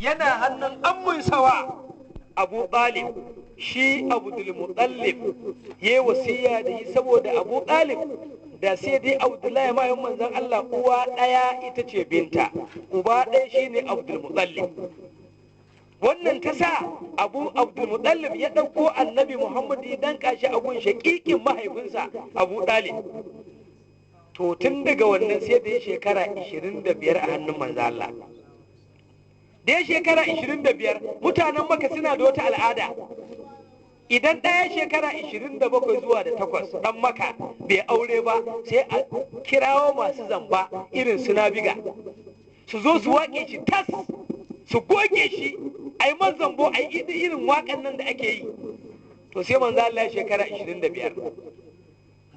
yana hannun ammun sawa Abu Talib. Shi Abdul Muttalib ya wasiya da yi saboda Abu Talib da sai dai Abdullahi ma manzon Allah uwa ɗaya ita ce binta, uba ɗaya shine Abdul Muttalib. Wannan ta sa Abdul Muttalib ya ɗauko annabi Muhammad ya danka shi a gun shaƙiƙin mahaifinsa Abu Talib. To tun daga wannan sai da ya shekara 25 a hannun manzon Allah. Da ya shekara 25 mutanen Makka suna da wata al'ada. Idan ɗaya shekara 27 zuwa da 8 ɗan Makka bai aure ba sai a kirawo masu zamba irin su Nabiga su zo su waƙe shi tas su goge shi a yi man zambo a yi irin waƙan nan da ake yi. To sai manzo Allah ya shekara 25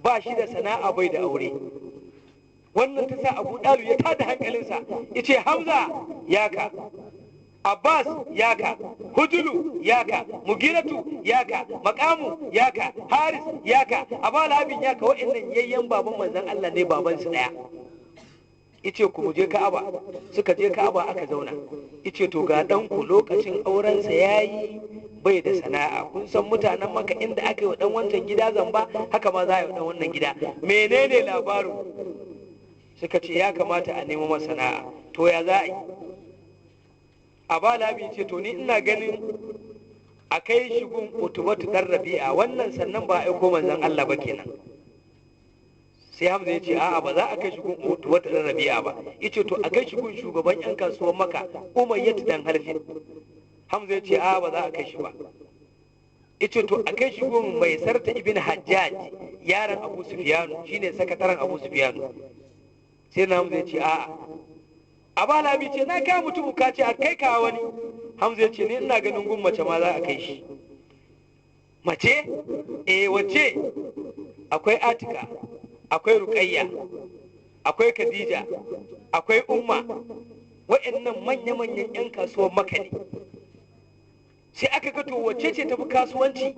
ba shi da sana'a bai da aure. Wannan ta sa Abu Dalib ya tada hankalinsa ya ce Hamza yaka, Abbas yaka, Hujulu yaka, Mugiratu yaka, Makamu yaka, Haris yaka, Abu Lahabin yaka, wa'annan yayyan baban manzon Allah ne babansu ɗaya. Ice ku je Ka'aba, suka je Ka'aba aka zauna. Ice to ga ɗanku lokacin aurensa yayi bai da sana'a, kun san mutanen Makka inda aka yi wa ɗan wancan gida zamba haka ma za a yi wa ɗan wannan gida. Menene labarin? Suka ce ya kamata a nemo masa sana'a. To ya za a yi? Abu Lahabi ce to ni ina ganin a kai shi gun Utubatu dan Rabi'a, wannan sannan ba a aiko manzon Allah ba kenan. Sai Hamza ya ce a'a ba za a kai shi gun Utubatu dan Rabi'a ba. Yace to a kai shi gun shugaban yan kasuwar Makka Umayyah dan Halfin. Hamza ya ce a'a ba za a kai shi ba. Yace to a kai shi gun Maisarta ibn Hajjaj yaron Abu Sufyan, shine sakataren Abu Sufyan. Sai na Hamza ya ce a'a. Abu Lahabi ce na kai mutum ka ce a kai ka wani. Hamza ya ce ni ina ganin gun mace ma za a kai shi. Mace? Wace? Akwai Atika, akwai Ruqayya, akwai Khadija, akwai Umma. Wa'annan manya-manyan 'yan kasuwar Makka ne. Sai aka ga to wacce ce tafi kasuwanci?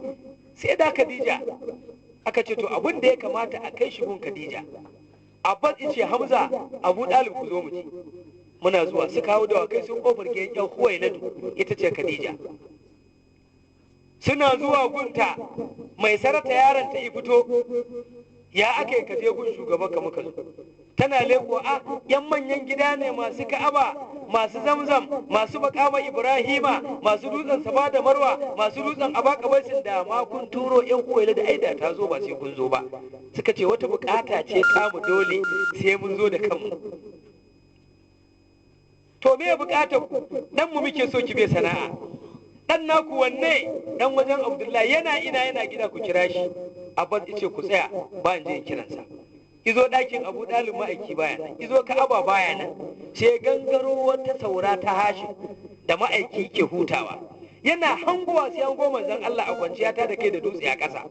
Sai da Khadija. Aka ce to abin da ya kamata a kai shi gun Khadija. Abbas ce Hamza, Abu Dalib ku zo mu ci. Muna zuwa su kawo dawakai sun kofar gidan yan Huwailatu, ita ce Khadija. Suna zuwa gunta mai sarata yaron ta fito, ya aka yi ka je gun shugaban ka muka zo. Tana leko a yan manyan gida ne masu Ka'aba, masu Zamzam, masu Makama Ibrahima, masu dutsen Safa da Marwa, masu dutsen Abaka Baisin, da ma kun turo yan Huwailatu da aida ta zo ba sai kun zo ba. Suka ce wata bukata ce tamu dole sai mun zo da kanmu. To me bukatar ku? Dan mu muke so ki bai sana'a. Dan naku wanne? Dan wajen Abdullahi yana gida ku kira shi. Abbas yace ku tsaya ba in je in kiransa. Izo ɗakin Abu Dalib ma'aiki baya nan, izo Ka'aba baya nan. Sai gangaro wata saura ta Hashim da ma'aiki ke hutawa. Yana hangowa sai hango manzon Allah a kwanciya ta da kai da dutse a ƙasa.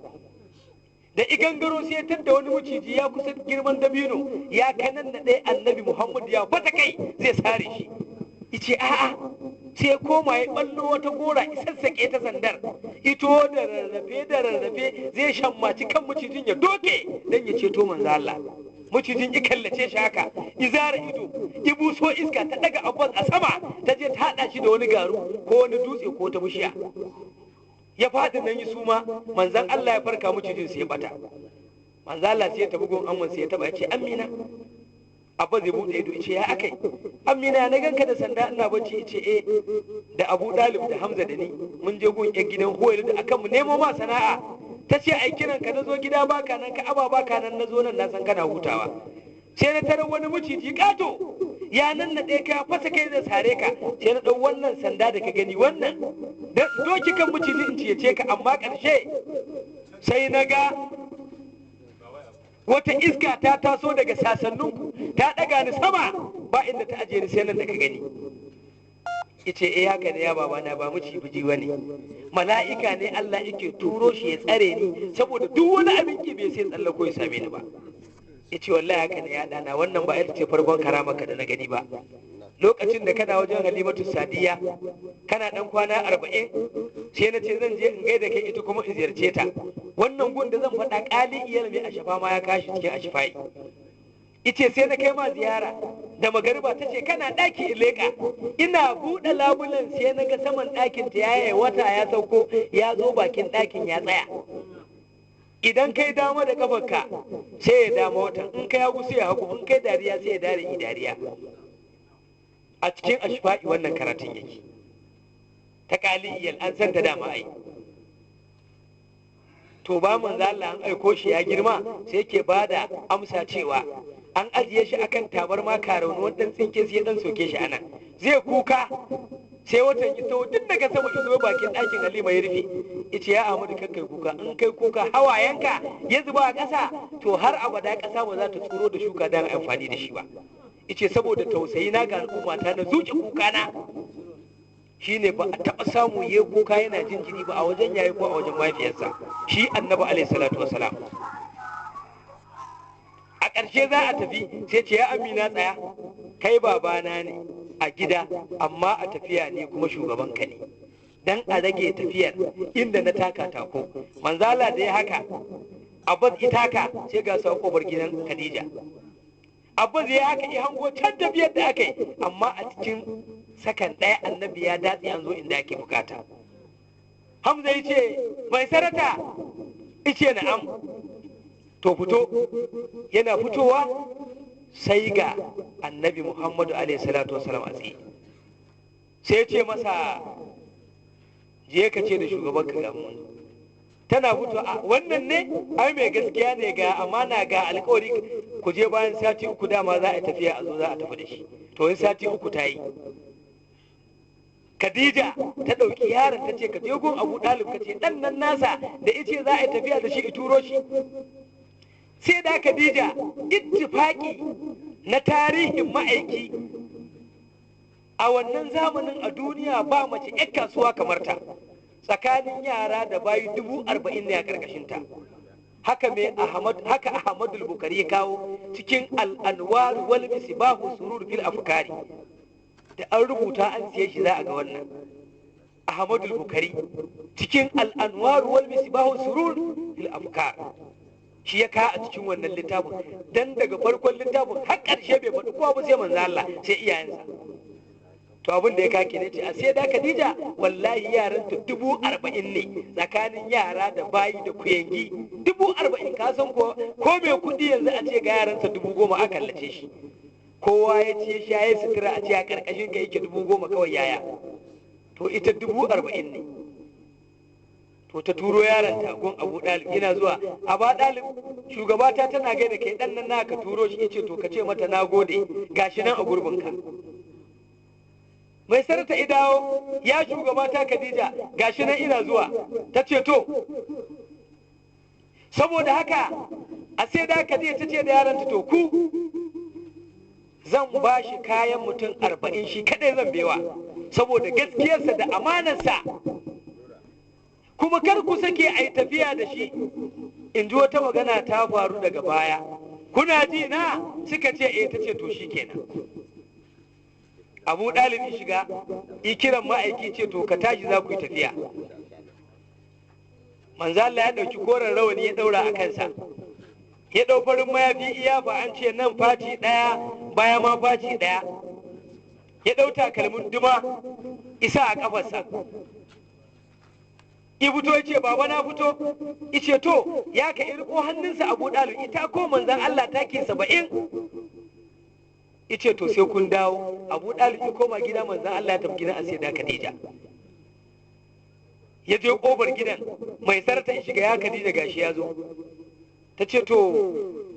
Da igangaro sai ya da wani maciji ya kusa girman dabino ya kanan da ɗaya annabi Muhammad ya bata kai zai sare shi. Ice a'a sai ya koma ya ballo wata gora isassake ta sandar, ito da rarrafe zai shammaci kan macijin ya doke dan ya ceto manzo Allah. Macijin ya kallace shi haka, izara ido, ibuso iska ta daga Abbas a sama ta je ta hada shi da wani garu ko wani dutse ko ta bishiya. Ya faɗi nan yi suma, manzan Allah ya farka macijin sai ya bata. Manzan Allah sai ya tabi gon amman sai ya taba ya ce Amina. Abba zai buɗe ido ce ya akai. Amina na ganka da sanda ina bacci ce da Abu Dalib da Hamza da ni mun je gun yan gidan Huwailatu akan mu nemo ma sana'a. Ta ce ai kiran ka nazo gida baka nan, ka aba baka nan, nazo nan na san kana hutawa. Sai na tarar wani maciji kato ya nan na ɗaya ka fasa kai da sare ka, sai na ɗau wannan sanda da ka gani wannan doki kan maciji in ciyace ka, amma ƙarshe sai na ga wata iska ta taso daga sasanninku ta ɗaga ni sama ba inda ta ajiye ni sai nan da ka gani. Ice haka ne ya babana, ba maciji wani mala'ika ne Allah yake turo shi ya tsare ni saboda duk wani abin ki bai sai tsallako ya same ni ba. Yace wallahi haka ne ya dana, wannan ba ita ce farkon karamaka da na gani ba. Lokacin da kana wajen Halimatu Sadiya kana dan kwana 40 sai na ce zan je in gaida kai ita kuma in ziyarce ta. Wannan gun da zan faɗa ƙali iyal mai ashafa ma ya kashi cikin ashafai. Ice sai na kai ma ziyara da magariba ta ce kana ɗaki in leƙa, ina buɗe labulen sai na ga saman ɗakin ta yaye wata ya sauko ya zo bakin ɗakin ya tsaya. Idan kai dama da kafarka sai ya dama watan, in kai hagu sai ya hagu, in kai dariya sai ya dare yi dariya. A cikin ashfa'i wannan karatun yake ta kaliyal an san ta dama ai. To ba manzo Allah an aiko shi ya girma sai yake bada amsa cewa an ajiye shi akan tabarma karauni wannan tsinke sai dan soke shi anan zai kuka sai watan iso duk daga sama iso bakin ɗakin Halima ya rufe yace ya Ahmadu kai kuka, in kai kuka hawayenka ya zuba a ƙasa to har abada ƙasa ba za ta tsoro da shuka dan amfani da shi ba. Yace saboda tausayi na ga al'umma ta na zuci kuka na shine ba a taɓa samu ya kuka yana jin jini ba a wajen yayi ko a wajen mahaifiyarsa shi annabi alaihi salatu wasalam. A ƙarshe za a tafi sai ce ya Amina tsaya, kai babana ne a gida amma a tafiya ne kuma shugaban ka ne, dan a rage tafiyar inda na taka tako. Manzala da ya haka Abbas itaka sai ga sakobar gidan Khadija. Abbas ya haka ya hango can tafiyar da aka yi, amma a cikin sakan ɗaya annabi ya datse an zo inda ake bukata. Hamza ya ce mai sarata, ice na'am, to fito. Yana fitowa sai ga annabi Muhammadu alaihi salatu wasalam a tsaye, sai ya ce masa je ka ce da shugaban ka gamu. Tana fito a wannan ne ai mai gaskiya ne ga amana ga alkawari, ku je bayan sati uku dama za a tafiya a zo za a tafi da shi. To in sati uku ta yi, Khadija ta ɗauki yaron ta ce ka je gun Abu Dalib ka ce ɗan nan nasa da ice za a yi tafiya da shi i turo shi. Sai da Khadija ittifaki na tarihin ma'aiki a wannan zamanin a duniya ba mace 'yan kasuwa kamar ta, tsakanin yara da bayi 40,000 ne a ƙarƙashinta. Haka Ahmadul Bukari ya kawo cikin al'anwar wal misbahu surur fil afkari, da an rubuta an siye shi za a ga wannan. Ahmadul Bukari cikin al'anwar wal misbahu surur fil afkar shi ya ka a cikin wannan littafin, dan daga farkon littafin har ƙarshe bai faɗi kowa ba sai manzo Allah sai iyayensa. To abin da ya kake ne ce a sai da Khadija wallahi yaran ta 40,000 ne tsakanin yara da bayi da kuyangi 40,000. Ka san ko mai kuɗi yanzu a ce ga yaransa 10,000 a kallace shi, kowa ya ce sha ya sutura a ce a ƙarƙashin ka yake 10,000 kawai yaya, to ita 40,000 ne. To ta turo yaron ta gun Abu Dalib, yana zuwa Abu Dalib shugabata tana gaida kai, dan nan naka turo shi yace to ka ce mata nagode gashi nan a gurbin ka. Mai sarata idawo ya shugabata Khadija gashi nan ina zuwa, ta ce to saboda haka a sai da Khadija ta ce da yaron ta to ku zan ba shi kayan mutum 40 shi kadai zan bewa saboda gaskiyarsa da amanarsa, kuma kar ku sake a yi tafiya da shi. In ji wata magana ta faru daga baya, kuna ji na? Suka ce ta ce to shi kenan. Abu Dalib shiga kiran ma'aiki ce to ka tashi za ku yi tafiya. Manzo Allah ya dauki koren rawani ya daura a kansa, ya dau farin mayafi iyafa an ce nan faci daya baya ma faci daya, ya dau takalmin duma isa a kafarsa. I fito ya ce baba na fito, ice to ya ka irko hannunsa Abu Dalib ita ko manzon Allah take 70. Ice to sai kun dawo. Abu Dalib ya koma gida, manzon Allah ya tafi gidan Asida Khadija. Ya je kofar gidan, mai sarta ya shiga ya Khadija gashi ya zo. Ta ce to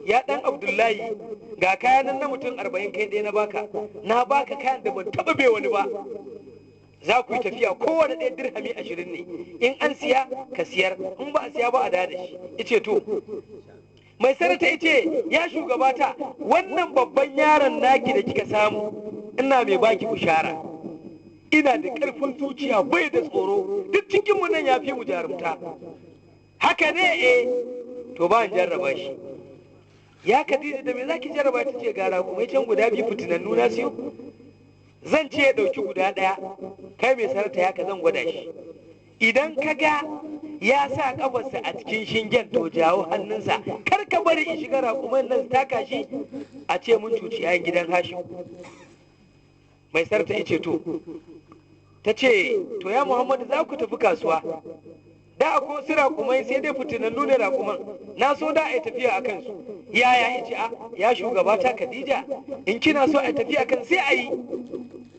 ya dan Abdullahi ga kayan nan na mutum 40 kai ɗaya na baka kayan da ban taɓa bai wani ba. Za ku yi tafiya kowane ɗaya dirhami 20 ne, in an siya ka siyar, in ba a siya ba a da shi. Ice to mai sarata ice ya shugabata wannan babban yaron naki da kika samu ina mai baki bishara, ina da ƙarfin zuciya bai da tsoro, duk cikinmu nan ya fi mu jarumta. Haka ne to ba an jarraba shi. Ya Khadija da me zaki jarraba? Ta ce gara kuma can guda 2 fitinannu na siyo, zan ce ya ɗauki guda ɗaya, kai mai sarata ya ka zan gwada shi. Idan ka ga ya sa kafarsa a cikin shingen to jawo hannunsa, kar ka bari in shiga raƙuman nan taka shi, a ce mun cuci yayin gidan Hashim. Mai sarta ice to, ta ce to ya Muhammadu za ku tafi kasuwa, da akwai wasu raƙumai sai dai fitinannu ne raƙuman, na so da a yi tafiya a kansu. Yaya ice a ya shugabata Khadija, in kina so a yi tafiya kan sai a yi.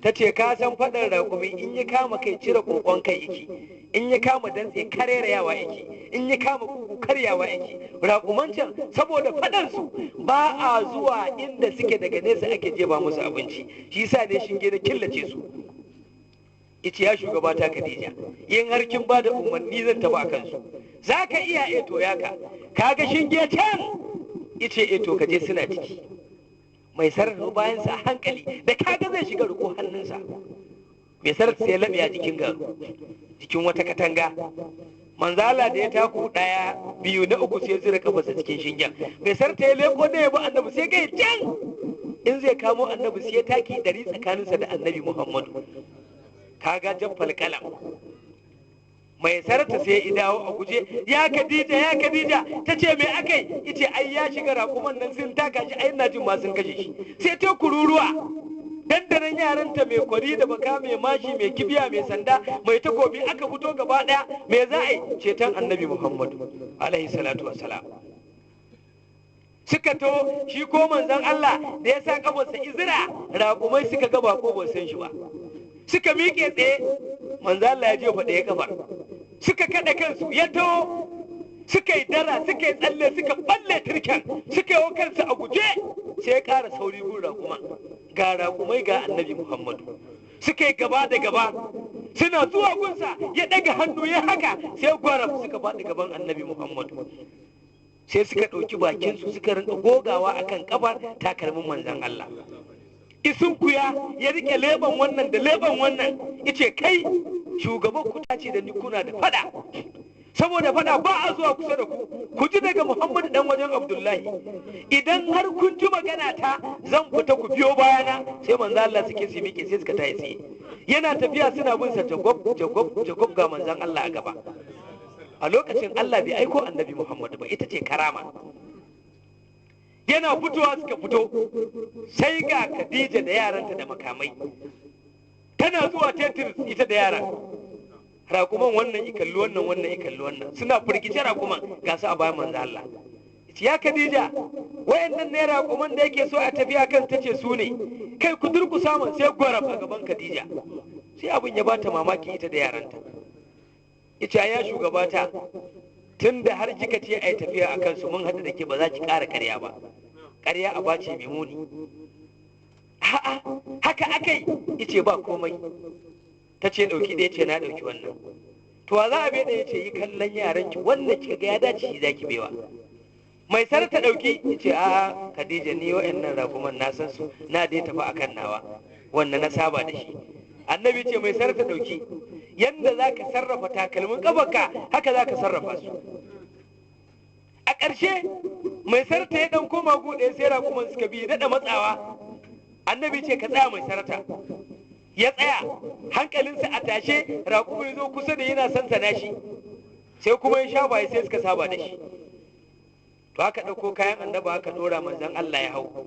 Ta ce ka san faɗin raƙumi in ya kama kai cire ƙoƙon kai iki, in ya kama dantse karerayawa iki, in ya kama kugu karyawa iki. Raƙuman can saboda faɗansu ba a zuwa inda suke daga nesa ake jeba musu abinci, shi sa ne shinge da killace su. Ice ya shugabata Khadija, yin har kin ba da umarni zan tafi a kansu. Za ka iya eto yaka, kaga shinge can? Ice eto ka je suna ciki. Mai sarrafa bayansa a hankali da kaga zai shiga riko hannunsa. Mai sarrafa sai laɓe a jikin garu, jikin wata katanga. Manzala da ya taku ɗaya biyu na uku sai zira kafarsa cikin shingen. Mai sarrafa ya leko da ya bi annabi sai ga can. In zai kamo annabi sai ya taki 100 tsakaninsa da annabi Muhammadu. Kaga jan falkalam. Mai sarta sai ya dawo a guje, ya Khadija ta ce me akai? Ita ai ya shiga raƙuman nan sun taka shi, ai ina jin ma sun kashe shi. Sai ta kururuwa, dandanan yaranta mai kwari da baka, mai mashi, mai kibiya, mai sanda, mai takobi aka fito gaba ɗaya. Me za a yi? Ceton annabi Muhammadu alaihi salatu wassalam. Suka to shi ko manzon Allah da ya sa kafarsa izira, raƙumai suka ga bako ba san shi ba. Suka miƙe tsaye, manzo Allah ya jefa ɗaya kafar. Suka kada kansu ya to, suka yi dara, suka yi tsalle, suka balle turken, suka yi kansu a guje, sai ya ƙara sauri gun raƙuma. Ga raƙumai ga annabi Muhammadu. Suka yi gaba da gaba, suna zuwa gunsa ya ɗaga hannu ya haka, sai gwaraf suka faɗi gaban annabi Muhammadu. Sai suka ɗauki bakinsu suka rinka gogawa akan kafar takalmin manzon Allah. Isunkuya ya rike leban wannan da leban wannan, ice kai shugaban ku ta ce da ni kuna da fada, saboda fada ba a zuwa kusa da ku ji daga Muhammadu dan wajen Abdullahi. Idan har kun ji magana ta zan fita ku biyo bayana. Sai manzo Allah suke su miƙe sai suka tayi tsaye, yana tafiya suna bin sa jagob ga manzon Allah a gaba. A lokacin Allah bai aiko annabi Muhammadu ba, ita ce karama. Yana fitowa suka fito, sai ga Khadija da yaranta da makamai, tana zuwa tetir ita da yaran. Raƙuman wannan ikalli wannan, wannan ikalli wannan, suna firgice raƙuman ga su a bayan manzo Allah. Ya Khadija, wayannan ne raƙuman da yake so a tafiya kan, tace su ne. Kai ku durƙusa mun, sai gwarab a gaban Khadija. Sai abin ya bata mamaki ita da yaranta. Ita ya shugabata, tun da har kika ce a yi tafiya a kansu mun haɗu da ke ba za ki ƙara ƙarya ba. Ƙarya a bace mai muni. A'a, haka akai? Ice ba komai. Ta ce ɗauki ɗaya, ce na ɗauki wannan. To wa za a bai ɗaya? Ce yi kallon yaranki, wannan kika ga ya dace shi za ki bewa. Mai sarta ɗauki? Ice a'a Khadija, ni wa'annan rakuman na san su, na dai tafi akan nawa, wannan na saba da shi. Annabi ce mai sarta ɗauki. Yanda za ka sarrafa takalmin ƙafarka haka za ka sarrafa su. A ƙarshe mai sarta ya ɗan koma guɗe sai raƙuman suka bi daɗa matsawa. Annabi ce ka tsaya mai sarta. Ya tsaya, hankalinsa a tashe, raƙumin ya zo kusa da yana sansana shi, sai kuma ya sha baye sai suka saba da shi. To aka ɗauko kayan annaba aka ɗora manzon Allah ya hau.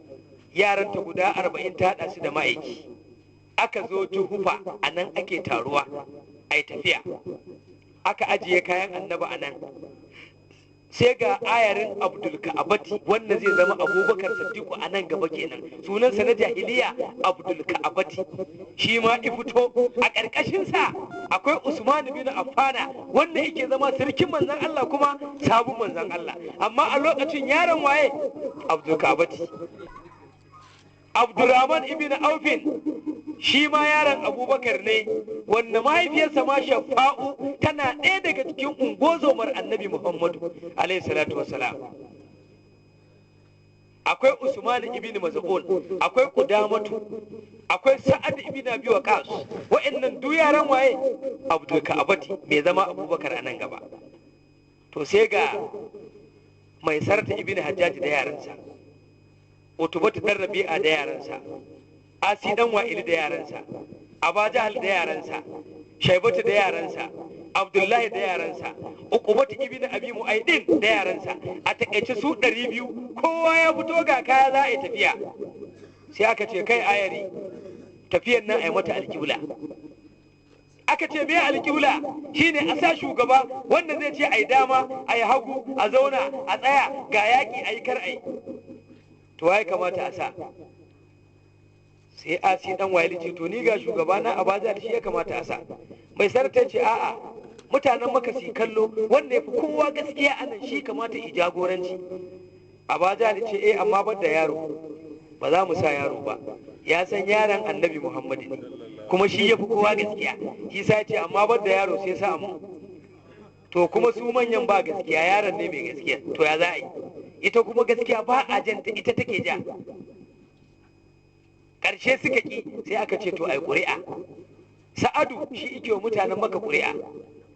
Yaranta guda 40 ta haɗa su da ma'aiki. Aka zo Juhufa, a nan ake taruwa a yi tafiya. Aka ajiye kayan annaba a nan. Sai ga ayarin Abdul Ka'abati, wannan zai zama Abubakar Siddiqu a nan gaba kenan. Sunansa na jahiliya Abdul Ka'abati. Shi ma ifito a ƙarƙashinsa akwai Usman bin Affana, wanda yake zama sarkin manzon Allah kuma sabon manzon Allah. Amma a lokacin yaron waye? Abdul Ka'abati. Abdurrahman ibn Aufin shi ma yaron Abubakar ne, wanda mahaifiyarsa ma Shafa'u tana ɗaya daga cikin ungozomar annabi Muhammadu alaihi salatu wassalam. Akwai Usman ibn Maz'un, akwai Qudamatu, akwai Sa'ad ibn Abi Waqqas. Wa'annan duk yaran waye? Abdul Ka'abati, mai zama Abubakar a nan gaba. To sai ga mai sarta ibn Hajjaj da yaransa, Utubatu dan Rabi'a da yaransa, Asi dan Wa'il da yaransa, Aba Jahal da yaransa, Shaibatu da yaransa, Abdullahi da yaransa, Uqubatu ibn Abi Mu'aydin da yaransa, a takaice su 200 kowa ya fito ga kaya za a yi tafiya. Sai aka ce kai ayari tafiyar nan a yi mata alƙibla. Aka ce me alƙibla shine a sa shugaba wanda zai ce a yi dama a yi hagu a zauna a tsaya ga yaƙi a yi kar a yi. To ya kamata a sa. Sai Asi dan Wa'il ce to ni ga shugaba na Abaja da shi ya kamata a sa. Mai sarta ce a'a mutanen maka su kallo wanda ya fi kowa gaskiya anan shi kamata i jagoranci. Abaja da ce amma ban da yaro ba za mu sa yaro ba, ya san yaron annabi Muhammadu ne kuma shi ya fi kowa gaskiya, shi sa ce amma ban da yaro sai sa mu. To kuma su manyan ba gaskiya, yaron ne mai gaskiya, to ya za a yi? Ita kuma gaskiya ba a janta, ita take ja. Ƙarshe suka ƙi, sai aka ce to ai ƙuri'a. Sa'adu shi ike wa mutanen maka ƙuri'a.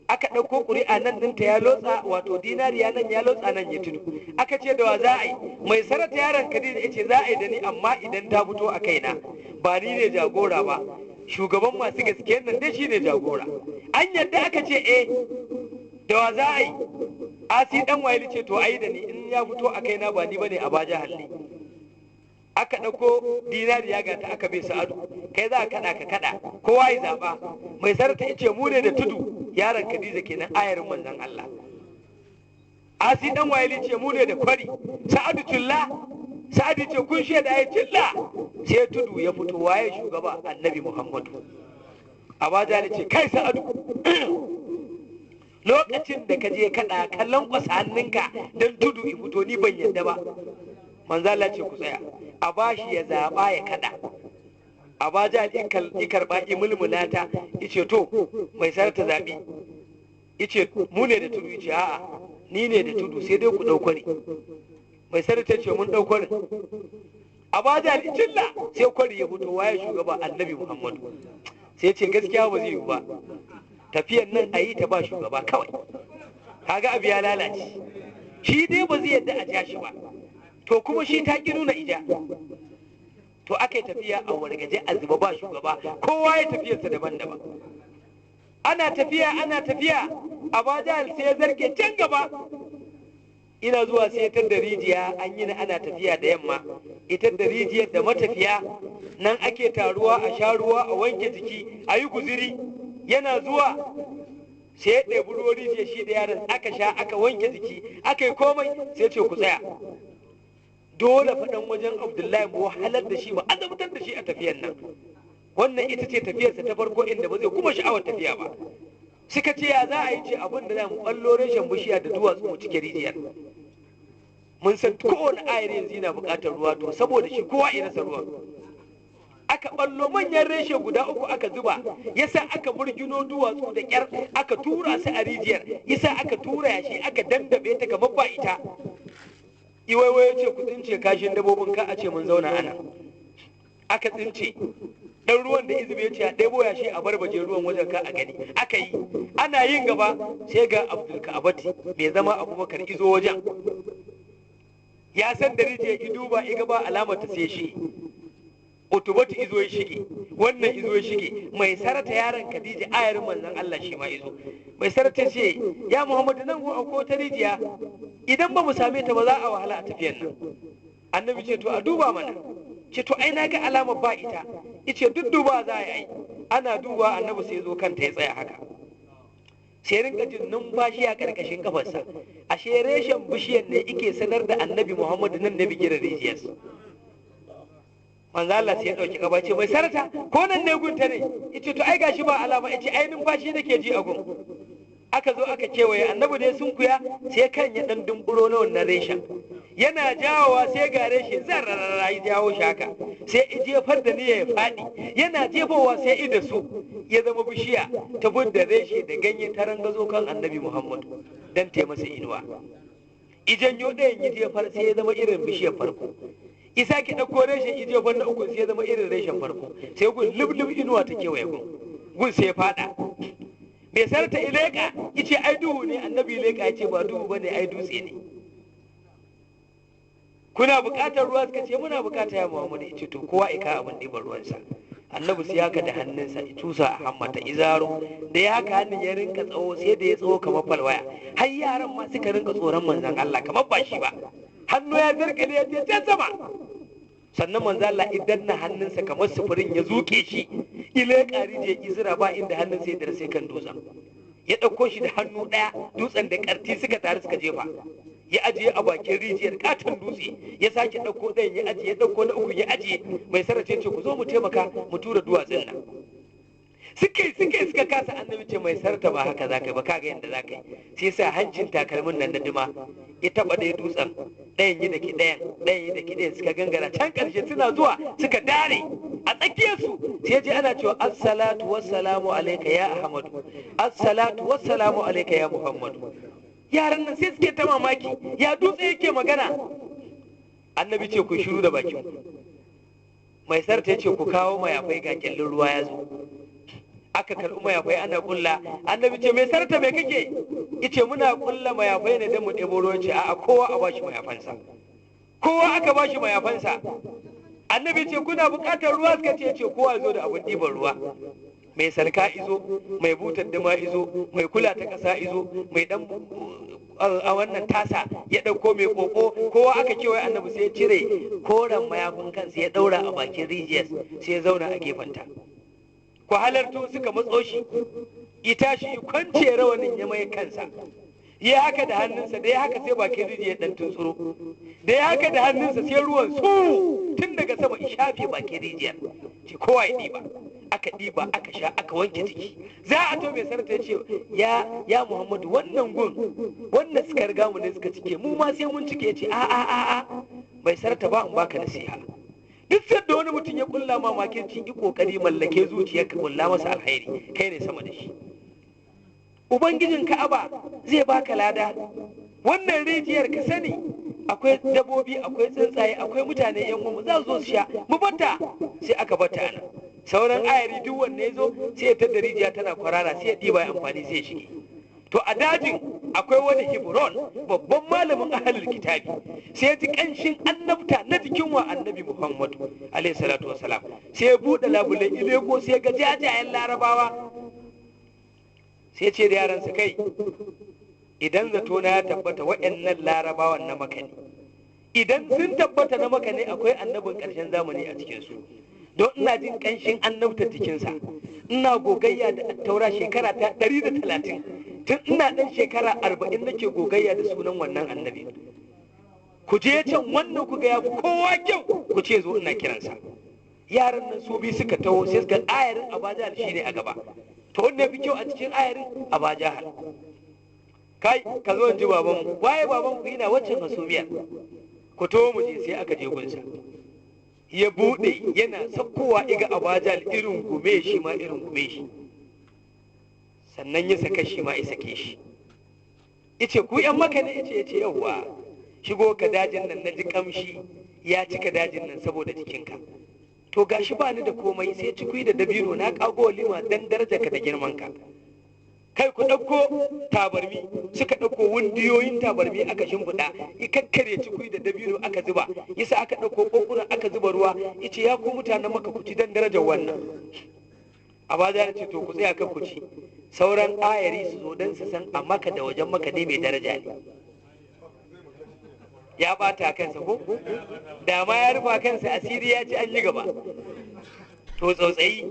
Aka ɗauko ƙuri'a nan ɗinta ya lotsa, wato dinariya nan ya lotsa nan ya tudu. Aka ce da wa za a yi? Mai sarata yaron Khadija ya ce za a yi da ni, amma idan ta fito a kaina ba ni ne jagora ba, shugaban masu gaskiyar nan dai shi ne jagora. An yadda aka ce da wa za a yi? Asi dan Wa'il ce to ayi da ni, in ya fito a kaina ba ni bane Aba Jahal ne. Aka ɗauko dinariya ga ta aka bai Sa'adu, kai za ka kaɗa ka kaɗa, kowa ya zaɓa. Mai sarata ya ce mu ne da tudu, yaron Khadija kenan ayarin manzon Allah. Asi dan Wa'il ce mu ne da kwari, Sa'adu tulla, Sa'adu ce kun shaida ya tulla. Sai tudu ya fito, waye shugaba? Annabi Muhammadu. Aba Jahal ce kai Sa'adu lokacin da ka je kaɗa kallon kwasa hannunka don tudu i fito ni ban yadda ba. Manzo Allah ce ku tsaya, a bashi ya zaɓa ya kaɗa. Aba Jahal i karɓa i mulmulata, ice to mai sarta zaɓi, ice mu ne da tudu, ice a'a ni ne da tudu sai dai ku ɗauko ni. Mai sarta ce mun ɗauko ni. Aba Jahal cilla sai kwari ya fito, waye shugaba? Annabi Muhammadu. Sai ce gaskiya ba zai yi ba, tafiyan nan a yi ta ba shugaba kawai. Kaga abu ya lalace, shi dai ba zai yadda a ja shi ba, to kuma shi ta ƙi nuna ija. To aka yi tafiya a wargaje a zuba ba shugaba, kowa ya tafiyarsa daban-daban. Ana tafiya Aba Jahal sai ya zarge can gaba, ina zuwa sai ta da rijiya, an yi ana tafiya da yamma, ita da rijiyar da matafiya nan ake taruwa a sha ruwa a wanke jiki a yi guziri. Yana zuwa sai ya ɗebi ruwan rijiya shi da yaron, aka sha aka wanke jiki aka yi komai, sai ce ku tsaya, dole faɗan wajen Abdullahi mu wahalar da shi, mu azabtar da shi a tafiyan nan. Wannan ita ce tafiyarsa ta farko inda ba zai kuma sha'awar tafiya ba. Suka ce ya za a yi? ce abin da za mu ɓallo reshen bishiya da duwatsu mu cike rijiyar. Mun san kowane ayar yanzu yana buƙatar ruwa, to saboda shi kowa ya rasa ruwan. Aka ɓallo manyan reshe guda 3 aka zuba, yasa aka burgino duwatsu da ƙyar aka tura su a rijiyar, yasa aka tura yashi aka dandabe ta kamar ba ita. Iwaiwai ce ku tsince kashin dabobin ka a ce mun zauna ana. Aka tsince dan ruwan da izube ya ce a ɗebo yashi a barbaje ruwan wajen ka a gani. Aka yi, ana yin gaba sai ga Abdul Ka'abati mai zama Abubakar izo wajen. Ya san da rijiyar iduba iga ba alamar ta sai shi. Utubatu izo ya shige, wannan izo ya shige, mai sarata yaron Khadija ayarin manzon Allah shi ma izo. Mai sarata ce ya Muhammadu nan ko ta rijiya, idan ba mu same ta ba za a wahala a tafiyan nan. Annabi ce to a duba mana, ce to ai na ga alamar ba ita, ice duk duba za a yi. Ana duba annabi sai zo kanta ya tsaya haka, sai rinka jin numfashi a karkashin kafarsa, ashe reshen bishiyar ne ike sanar da annabi Muhammadu nan na bigiran rijiyarsa. Manzo Allah sai ya dauki gaba ce mai sarata ko nan ne gunta ne? Yace to ai gashi ba alama, yace ai numfashi nake ji a gun. Aka zo aka kewaye annabi dai sun kuya, sai kan ya dan dumburo na wannan reshen. Yana jawowa sai ga reshe zarrarra ya jawo shi haka, sai ya jefar da niyya ya faɗi, yana jefowa sai ida su ya zama bishiya ta budda reshe da ganye ta rangazo kan annabi Muhammadu dan ta masa inuwa. Ijanyo ɗayan ya jefar sai ya zama irin bishiyar farko. Isa ki ɗauko reshen ije na 3 sai ya zama irin reshen farko, sai gun lublub inuwa ta kewaye gun sai ya faɗa. Bai sarta ileka ice ai duhu ne, annabi ileka ya ce ba duhu bane ai dutse ne. Kuna buƙatar ruwa? Suka ce muna buƙata ya Muhammadu. Ya ce to kowa ika abin ɗiban ruwansa. annabi sai haka da hannunsa ya tusa a hammata izaro da ya haka hannun ya rinka tsawo sai da ya tsawo kamar falwaya har yaran ma suka rinka tsoron manzon Allah kamar ba shi ba hannu ya zarkale ya je can sama sannan manzon Allah idan na hannunsa kamar sufurin ya zuke shi ile ƙari da ya izira ba inda hannunsa ya darse kan dutsen ya ɗauko shi da hannu ɗaya dutsen da ƙarti suka taru suka jefa ya ajiye a bakin rijiyar katon dutse ya sake ɗauko ɗayan ya ajiye ɗauko na uku ya ajiye mai sarace ce ku zo mu taimaka mu tura duwatsun nan suka kasa annabi ce mai sarta ba haka za ka yi ba kaga yadda za ka yi sai sa hancin takalmin nan na dima ya taɓa ɗaya dutsen ɗayan yi da ki ɗayan suka gangara can ƙarshe suna zuwa suka dare a tsakiyarsu sai ji ana cewa assalatu wassalamu alaika ya ahmadu assalatu wassalamu alaika ya muhammadu yaran nan sai suke ta mamaki ya dutse yake magana annabi ce ku shiru da bakin mai sarta ya ce ku kawo mayafai ga kyallin ruwa ya zo aka karɓi mayafai ana kulla annabi ce mai sarta mai kake yace muna kulla mayafai ne don mu ɗebo ruwan ce a'a kowa a bashi mayafansa kowa aka bashi mayafansa annabi ce kuna buƙatar ruwa suka ce kowa zo da abin ɗiban ruwa mai sarka izo mai butar dama izo mai kula ta ƙasa izo mai dan a wannan tasa ya ɗauko mai ƙoƙo kowa aka kewaye annabi sai ya cire koren mayafin kansa ya ɗaura a bakin rijiyar sai ya zauna a gefenta ku halarto suka matso shi ya tashi kwance rawanin ya mai kansa ya haka da hannunsa da ya haka sai bakin rijiyar dan tuntsuro da ya haka da hannunsa sai ruwan su tun daga sama shafe bakin rijiyar ce kowa ya ɗiba aka ɗiba aka sha aka wanke jiki za a to mai sarta ya ce ya muhammadu wannan gun wannan suka riga mu ne suka cike mu ma sai mun cike ce a mai sarta ba in baka nasiha duk sanda wani mutum ya kulla ma makirci yi kokari mallake zuciyar ka kulla masa alkhairi kai ne sama da shi ubangijin ka'aba zai baka lada wannan rijiyar ka sani akwai dabobi akwai tsuntsaye akwai mutane yan uwa za su zo su sha mu bata sai aka bata ana sauran ayari duk wanne ya zo sai ya tada rijiya tana kwarara sai ya ɗiba ya amfani sai ya shige to a dajin akwai wani Hebron babban malamin ahlul kitabi sai ya ji kanshin annabta na jikin wa annabi Muhammadu alaihi salatu wasalam sai ya buɗe labulen ilego sai ya ga jajayen larabawa sai ce da yaransa kai idan zato na ya tabbata waɗannan larabawan na maka ne idan sun tabbata na maka ne akwai annabin ƙarshen zamani a cikinsu don ina jin ƙanshin annabta jikinsa ina gogayya da taura shekara ta 130 tun ina ɗan shekara 40 nake gogayya da sunan wannan annabi ku je can wannan ku ga ya fi kowa kyau ku ce zo ina kiransa yaran nan su bi suka taho sai suka ayarin abajahal shine a gaba to wanda fi kyau a cikin ayarin abajahal kai ka zo in ji babanmu waye babanku yana waccan hasumiyar ku to mu je sai aka je gunsa ya bude yana sakkowa iga abajal irin gume shi ma irin gume shi sannan ya saka shi ma ya sake shi yace ku yan maka ne yace yawwa shigo ka dajin nan na ji kamshi ya cika dajin nan saboda jikinka to gashi ba ni da komai sai cikui da dabino na kago lima dan daraja ka da girman ka kai ku ɗauko tabarmi suka ɗauko wundiyoyin tabarmi aka shimfiɗa ya kakkare cikui da dabino aka zuba yasa aka ɗauko ƙoƙuna aka zuba ruwa yace ya ku mutanen maka ku ci dan darajar wannan a ba za ce to ku tsaya kan ku ci sauran ayari su zo dan su san a maka da wajen maka ne mai daraja ne ya bata kansa ko da ma ya rufa kansa asiri ya ci an yi gaba to tsautsayi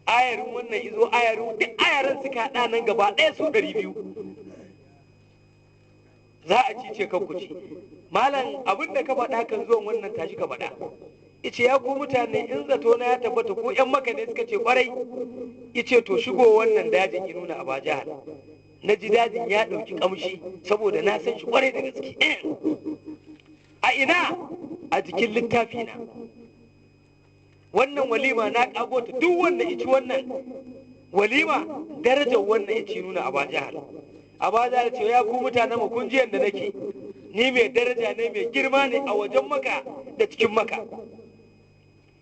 ayarin wannan izo ayarin duk ayaran suka haɗa nan gaba ɗaya su 200 za a ci ce kan kuci malam abin da ka faɗa kan zuwan wannan tashi ka faɗa ice ya ku mutane in zato na ya tabbata ko yan maka ne suka ce kwarai ice to shigo wannan dajin ya nuna abajahal na ji dajin ya ɗauki ƙamshi saboda na san shi kwarai da gaske a ina a jikin littafi na wannan walima na kago ta duk wanda ici wannan walima darajar wannan ici nuna abajahal ce ya ku mutanen mu kun ji yanda nake ni mai daraja ne mai girma ne a wajen maka da cikin maka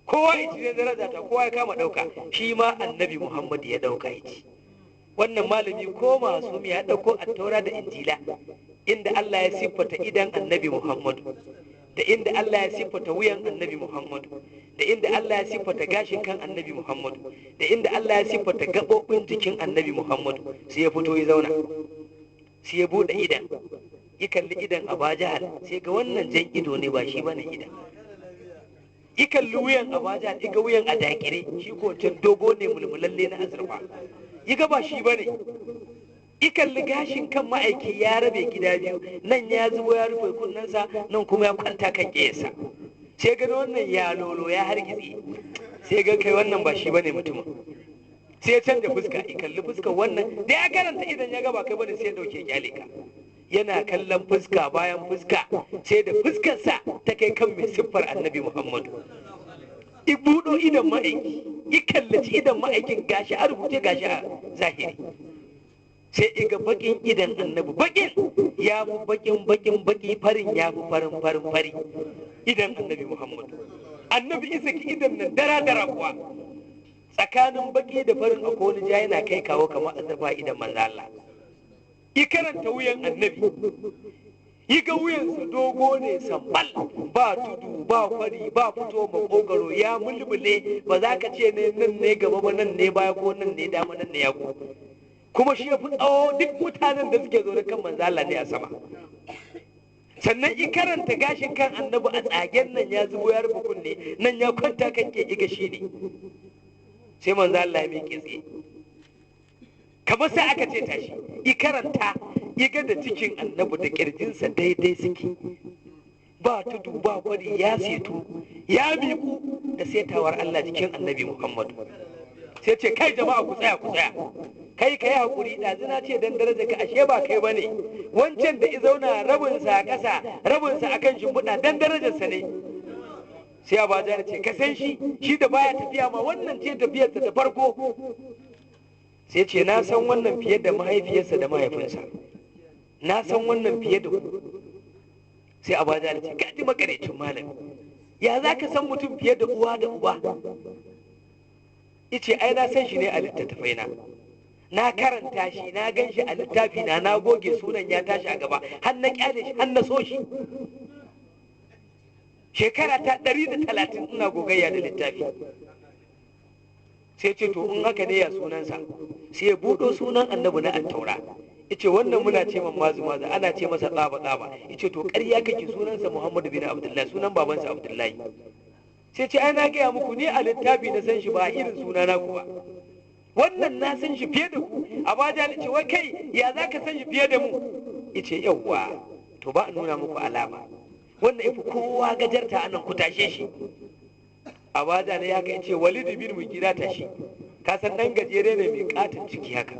kowa ici ne daraja ta kowa ya kama dauka shi ma annabi Muhammad ya dauka ici wannan malami ko masu ya dauko attaura da injila inda Allah ya siffata idan annabi Muhammad da inda Allah ya siffata wuyan annabi Muhammadu, da inda Allah ya siffata gashin kan annabi Muhammadu, da inda Allah ya siffata gaɓoɓin jikin annabi Muhammadu. Sai ya fito ya zauna, sai ya buɗe idan, ya kalli idan Aba Jahal, sai ga wannan jan ido ne ba shi bane idan. Ya kalli wuyan Aba Jahal, ya ga wuyan a dakire, shi ko can dogo ne mulmulalle na azurfa, ya ga ba shi bane. Ya kalli gashin kan ma'aiki ya rabe gida biyu, nan ya zubo ya rufe kunnensa, nan kuma ya kwanta kan ƙesa. Sai ga wannan ya lolo ya hargitse, sai ga kai wannan ba shi bane mutumin. Sai ya canja fuska, ya kalli fuskar wannan, da ya karanta idan ya gaba kai bane sai ya dauke kyale ka. Yana kallon fuska bayan fuska, sai da fuskarsa ta kai kan mai siffar annabi Muhammadu. I buɗo idan ma'aiki, ya kallaci idan ma'aikin gashi a rubuce gashi a zahiri. Sai iga bakin idan annabi, bakin ya fi bakin baki, farin ya fi farin fari idan annabi Muhammadu. Annabi isa ki idan nan dara kuwa, tsakanin baki da farin akwai wani ja yana kai kawo kamar azurfa idan manzo Allah. I karanta wuyan annabi, yi ga wuyansa dogo ne sambal, ba tudu ba kwari ba fito makogaro, ya mulmule, ba za ka ce ne nan ne gaba ba nan ne baya ko nan ne dama nan ne yago. Kuma shi ya fi tsawo duk mutanen da suke zaune kan manzo Allah ne a sama. Sannan i karanta gashin kan annabi a tsagen nan ya zubo ya rufe kunne, nan ya kwanta kan ke iga shi ne. Sai manzo Allah ya miƙe tsaye, kamar sai aka ce tashi. I karanta, i ga da cikin annabi da kirjinsa daidai suke, ba tudu ba kwari, ya setu ya miƙu da setawar Allah jikin annabi Muhammadu. Sai ce kai jama'a ku tsaya, kai ka yi haƙuri, ɗazu na ce dan daraja ka, ashe ba kai ba ne. Wancan da izauna rabinsa a ƙasa rabinsa a kan shimfiɗa dan darajarsa ne. Sai Aba Jahal ce ka san shi da baya tafiya ma, wannan ce tafiyarsa ta farko. Sai ce na san wannan fiye da mahaifiyarsa da mahaifinsa, na san wannan fiye da ku. Sai Aba Jahal ce ka ji makarecin malam, ya za ka san mutum fiye da uwa da uba? Ice ai na san shi ne a littattafai na karanta shi, na gan shi a littafi na goge sunan ya tashi a gaba, har na kyale shi, har na so shi. Shekara ta 130 ina gogayya da littafi. Sai ce to in haka ne ya sunansa, sai ya buɗo sunan annabi na attaura. Ice wannan muna ce man mazu, ana ce masa tsaba. Ice to ƙarya kake, sunansa Muhammadu bin Abdullahi, sunan babansa Abdullahi. Sai ce ai na gaya muku ni a littafi na san shi ba irin sunana ku ba. Wannan na san shi fiye da ku. Aba Jahal ce wai kai ya za ka san shi fiye da mu? Ice yauwa, to ba a nuna muku alama. Wannan ifi kowa gajarta anan, ku tashe shi. Aba Jahal ya kai ce Walid bin Mughira tashi, ka san dan gajere ne mai katon ciki haka.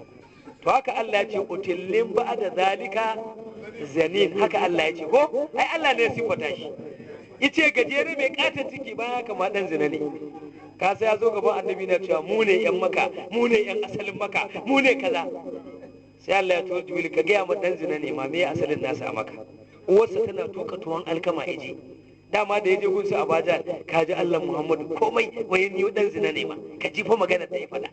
To haka Allah ya ce utillin ba'da zalika zanin, haka Allah ya ce ko? Ai Allah ne ya sifata shi. Ice gajere mai katon ciki bayan haka ma dan zina ne. Ka sai ya zo gaban annabi na cewa mu ne yan Maka, mu ne yan asalin Maka, mu ne kaza. Sai Allah ya turo Jibril, ka gaya ma dan zina ne ma me asalin nasa a Maka. Uwarsa tana tuka tuwon alkama ije. Dama da yaje gunsu Aba Jahal, ka ji Allah Muhammadu komai wai ni dan zina ne ma, ka ji fa magana da ya faɗa.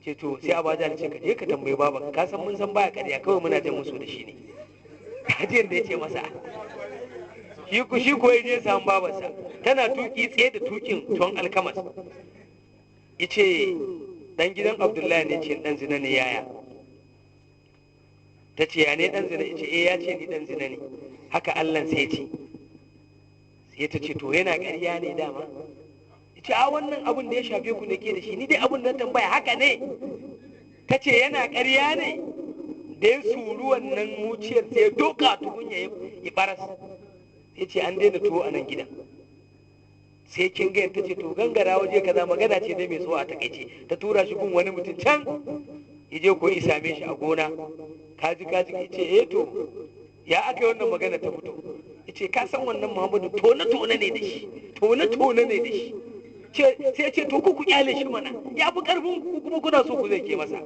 Ce to sai Aba Jahal ce ka je ka tambayi baban, ka san mun san baya ƙarya, kawai muna jan musu da shi ne. Ka ji yanda ya ce masa. Shi ko ya je samun babarsa, tana tuki tsaye da tukin tuwon alkamas. Ice dan gidan Abdullahi ne, ce dan zina ne yaya. Ta ce ya ne dan zina? Ice ya ce ni dan zina ne. Haka Allah sai ce. Sai ta ce to yana ƙarya ne dama? Ice a wannan abun da ya shafe ku ne ke da shi, ni dai abun da tambaya haka ne. Ta ce yana ƙarya ne? Da ya suru wannan muciyar sai ya doka tukunya ya baras. Ya ce an daina tuwo a nan gidan. Sai kin ga ta ce to gangara waje kaza, magana ce dai mai so a takaice. Ta tura shi gun wani mutum can, ya je ko isa me shi a gona. Kaji ya ce to ya aka yi wannan magana ta fito? Ya ce ka san wannan Muhammadu tone ne da shi, sai ya ce to ku kyale shi mana, ya fi karfin ku kuma kuna so ku zai ke masa.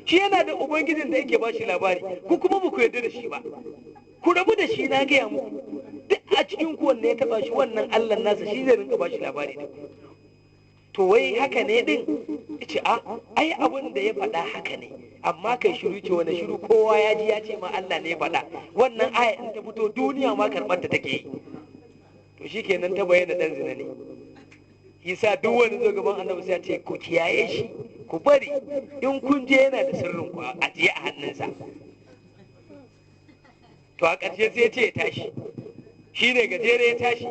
Shi yana da ubangijin da yake ba shi labari, ku kuma ba ku yarda da shi ba. Ku rabu da shi, na gaya muku. Duk a cikin ku wanne ya taba shi, wannan Allah nasa shi zai rinka ba shi labari da ku. To wai haka ne din? Ce ai abin da ya faɗa haka ne, amma kai shiru. Ce wani shiru? Kowa ya ji ya ce ma Allah ne ya faɗa. Wannan aya in ta fito duniya ma karɓar ta take yi. to shikenan ta bayyana dan zina ne. Yasa duk wani zo gaban annabi sai ya ce ku kiyaye shi, ku bari, in kun je yana da sirrin ku a ajiye a hannunsa. To a ƙarshe sai ya ce ya tashi, shi ne gajere ya tashi.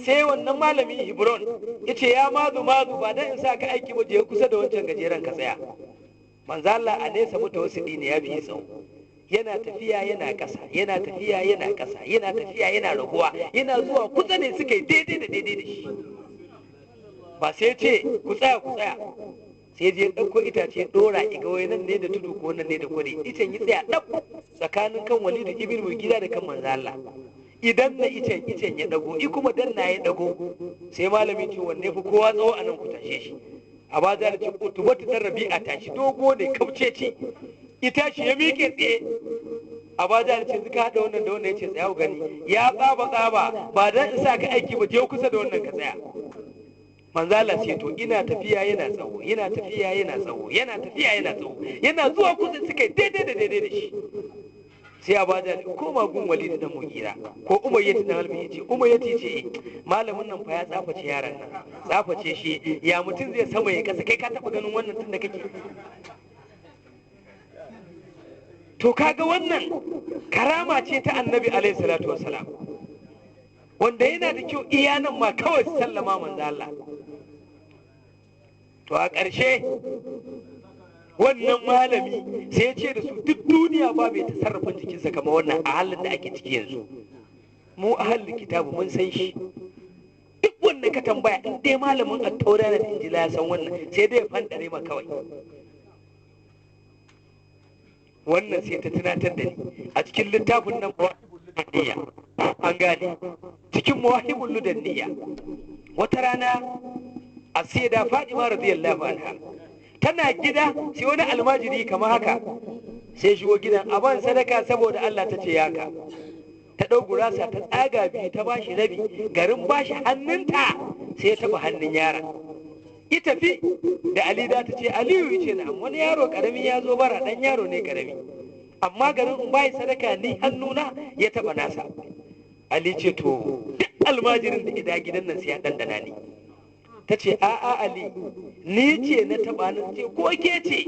Sai wannan malami Hebron ya ce ya mazu ba dan in sa ka aiki ba, je kusa da wancan gajeren ka tsaya. Manzo Allah a nesa mutawassidi ne ya fi tsawo, yana tafiya yana ƙasa, yana tafiya yana ƙasa, yana tafiya yana raguwa, yana zuwa kusa ne suka yi daidai da shi. Ba sai ce ku tsaya sai je ɗauko itace ɗora iga wai nan ne da tudu ko nan ne da kwari, icen yi tsaya ɗab tsakanin kan Walidu ibn Mughira da kan manzo Allah. Idan na icen ya dago, kuma dan na ya dago, sai malami ce wanne fi kowa tsawo a nan ku tashe shi. A ba za da ce utubatu dan Rabi'a tashi, dogo ne kauce ce, ita shi ya miƙe tsaye. A ba za da ce suka haɗa wannan da wannan, ya ce tsaya gani, ya tsaba ba dan in sa ka aiki ba, je kusa da wannan ka tsaya. Manzala sai to ina tafiya yana tsawo, yana tafiya yana tsawo, yana tafiya yana tsawo, yana zuwa kusa suka yi daidai da shi. Sai a bada koma gun Walid da Mughira ko Umayyah da Halbi yace Umayyah ce malamin nan fa ya tsaface yaran nan, tsaface shi, ya mutum zai sama ya kasa, kai ka taba ganin wannan tun da kake. To kaga wannan karama ce ta Annabi alaihi salatu wassalam, wanda yana da kyau iya nan ma kawai su sallama manzo Allah. To a ƙarshe wannan malami sai ya ce da su duk duniya ba mai tasarrufin jikinsa kamar wannan a halin da ake ciki yanzu. Mu a halin kitabu mun san shi, duk wanda ka tambaya in dai malamin attaura da injila ya san wannan, sai dai ya fandare ma kawai. Wannan sai ta tunatar da ni a cikin littafin nan niyya, an gane cikin mawahibul ludanniya. Wata rana a sayyida Fatima radiyallahu anha tana gida, sai wani almajiri kamar haka sai shigo gidan, a ban sadaka saboda Allah, ta ce yaka. Ta ɗau gurasa ta tsaga biyu ta bashi rabi, garin bashi hannunta sai ya taɓa hannun yaron. Ita fi da Ali da ta ce Aliyu, ce na wani yaro karami ya zo bara, ɗan yaro ne karami, amma garin in bai sadaka ni hannuna ya taɓa nasa. Ali ce to duk almajirin da ida gidan nan sai ya ɗanɗana ni. Ta ce a'a Ali, ni ce na taɓa nan, ce ko ke ce?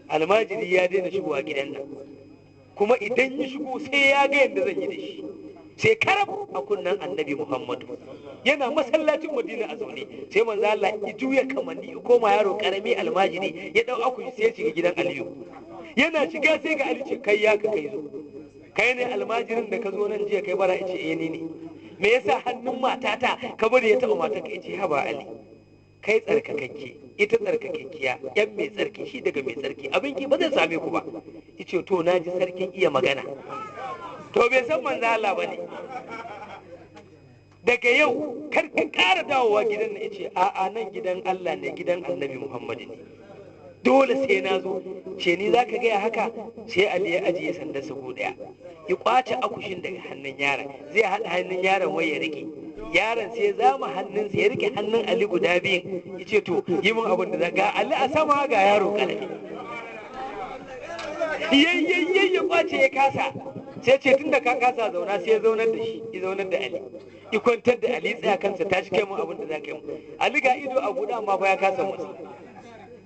Almajiri ya daina shigowa gidan nan, kuma idan ya shigo sai ya ga yadda zan yi da shi. Sai karab a kunnan Annabi Muhammadu yana masallacin Madina a zaune, sai manzo Allah ya juya kamanni ya koma yaro karami almajiri, ya dau akushi sai ya shiga gidan Aliyu. Yana shiga sai ga Ali ce kai ya ka kai zo, kai ne almajirin da ka zo nan jiya kai bara? Ya ce ni ne. Me yasa hannun matata ka bari ya taɓa mata? Ka ce haba Ali, kai tsarkakakke, ita tsarkakakkiya, yan mai tsarki shi daga mai tsarki, abin ki ba zai same ku ba. Yace to na ji sarkin iya magana. To bai san manzo Allah bane. Daga yau kar ka ƙara dawowa gidan nan. Yace a'a nan gidan Allah ne, gidan Annabi Muhammad ne, dole sai na zo. Ce ni zaka gaya haka? Sai Ali ya ajiye sandar sa ɗaya, ya kwace akushin daga hannun yaron, zai haɗa hannun yaron wai ya rike. Yaron sai ya zama hannunsa ya rike hannun Ali guda biyun, ya ce to yi min abin da ga Ali a sama ga yaro ƙarami. Yayyayyay ya kwace ya kasa, sai ce tun da ka kasa zauna, sai ya zaunar da shi, ya zaunar da Ali, ya kwantar da Ali, tsaya kansa, tashi kai mun abin da za ka yi mu. Ali ga ido a buɗe amma fa ya kasa motsi.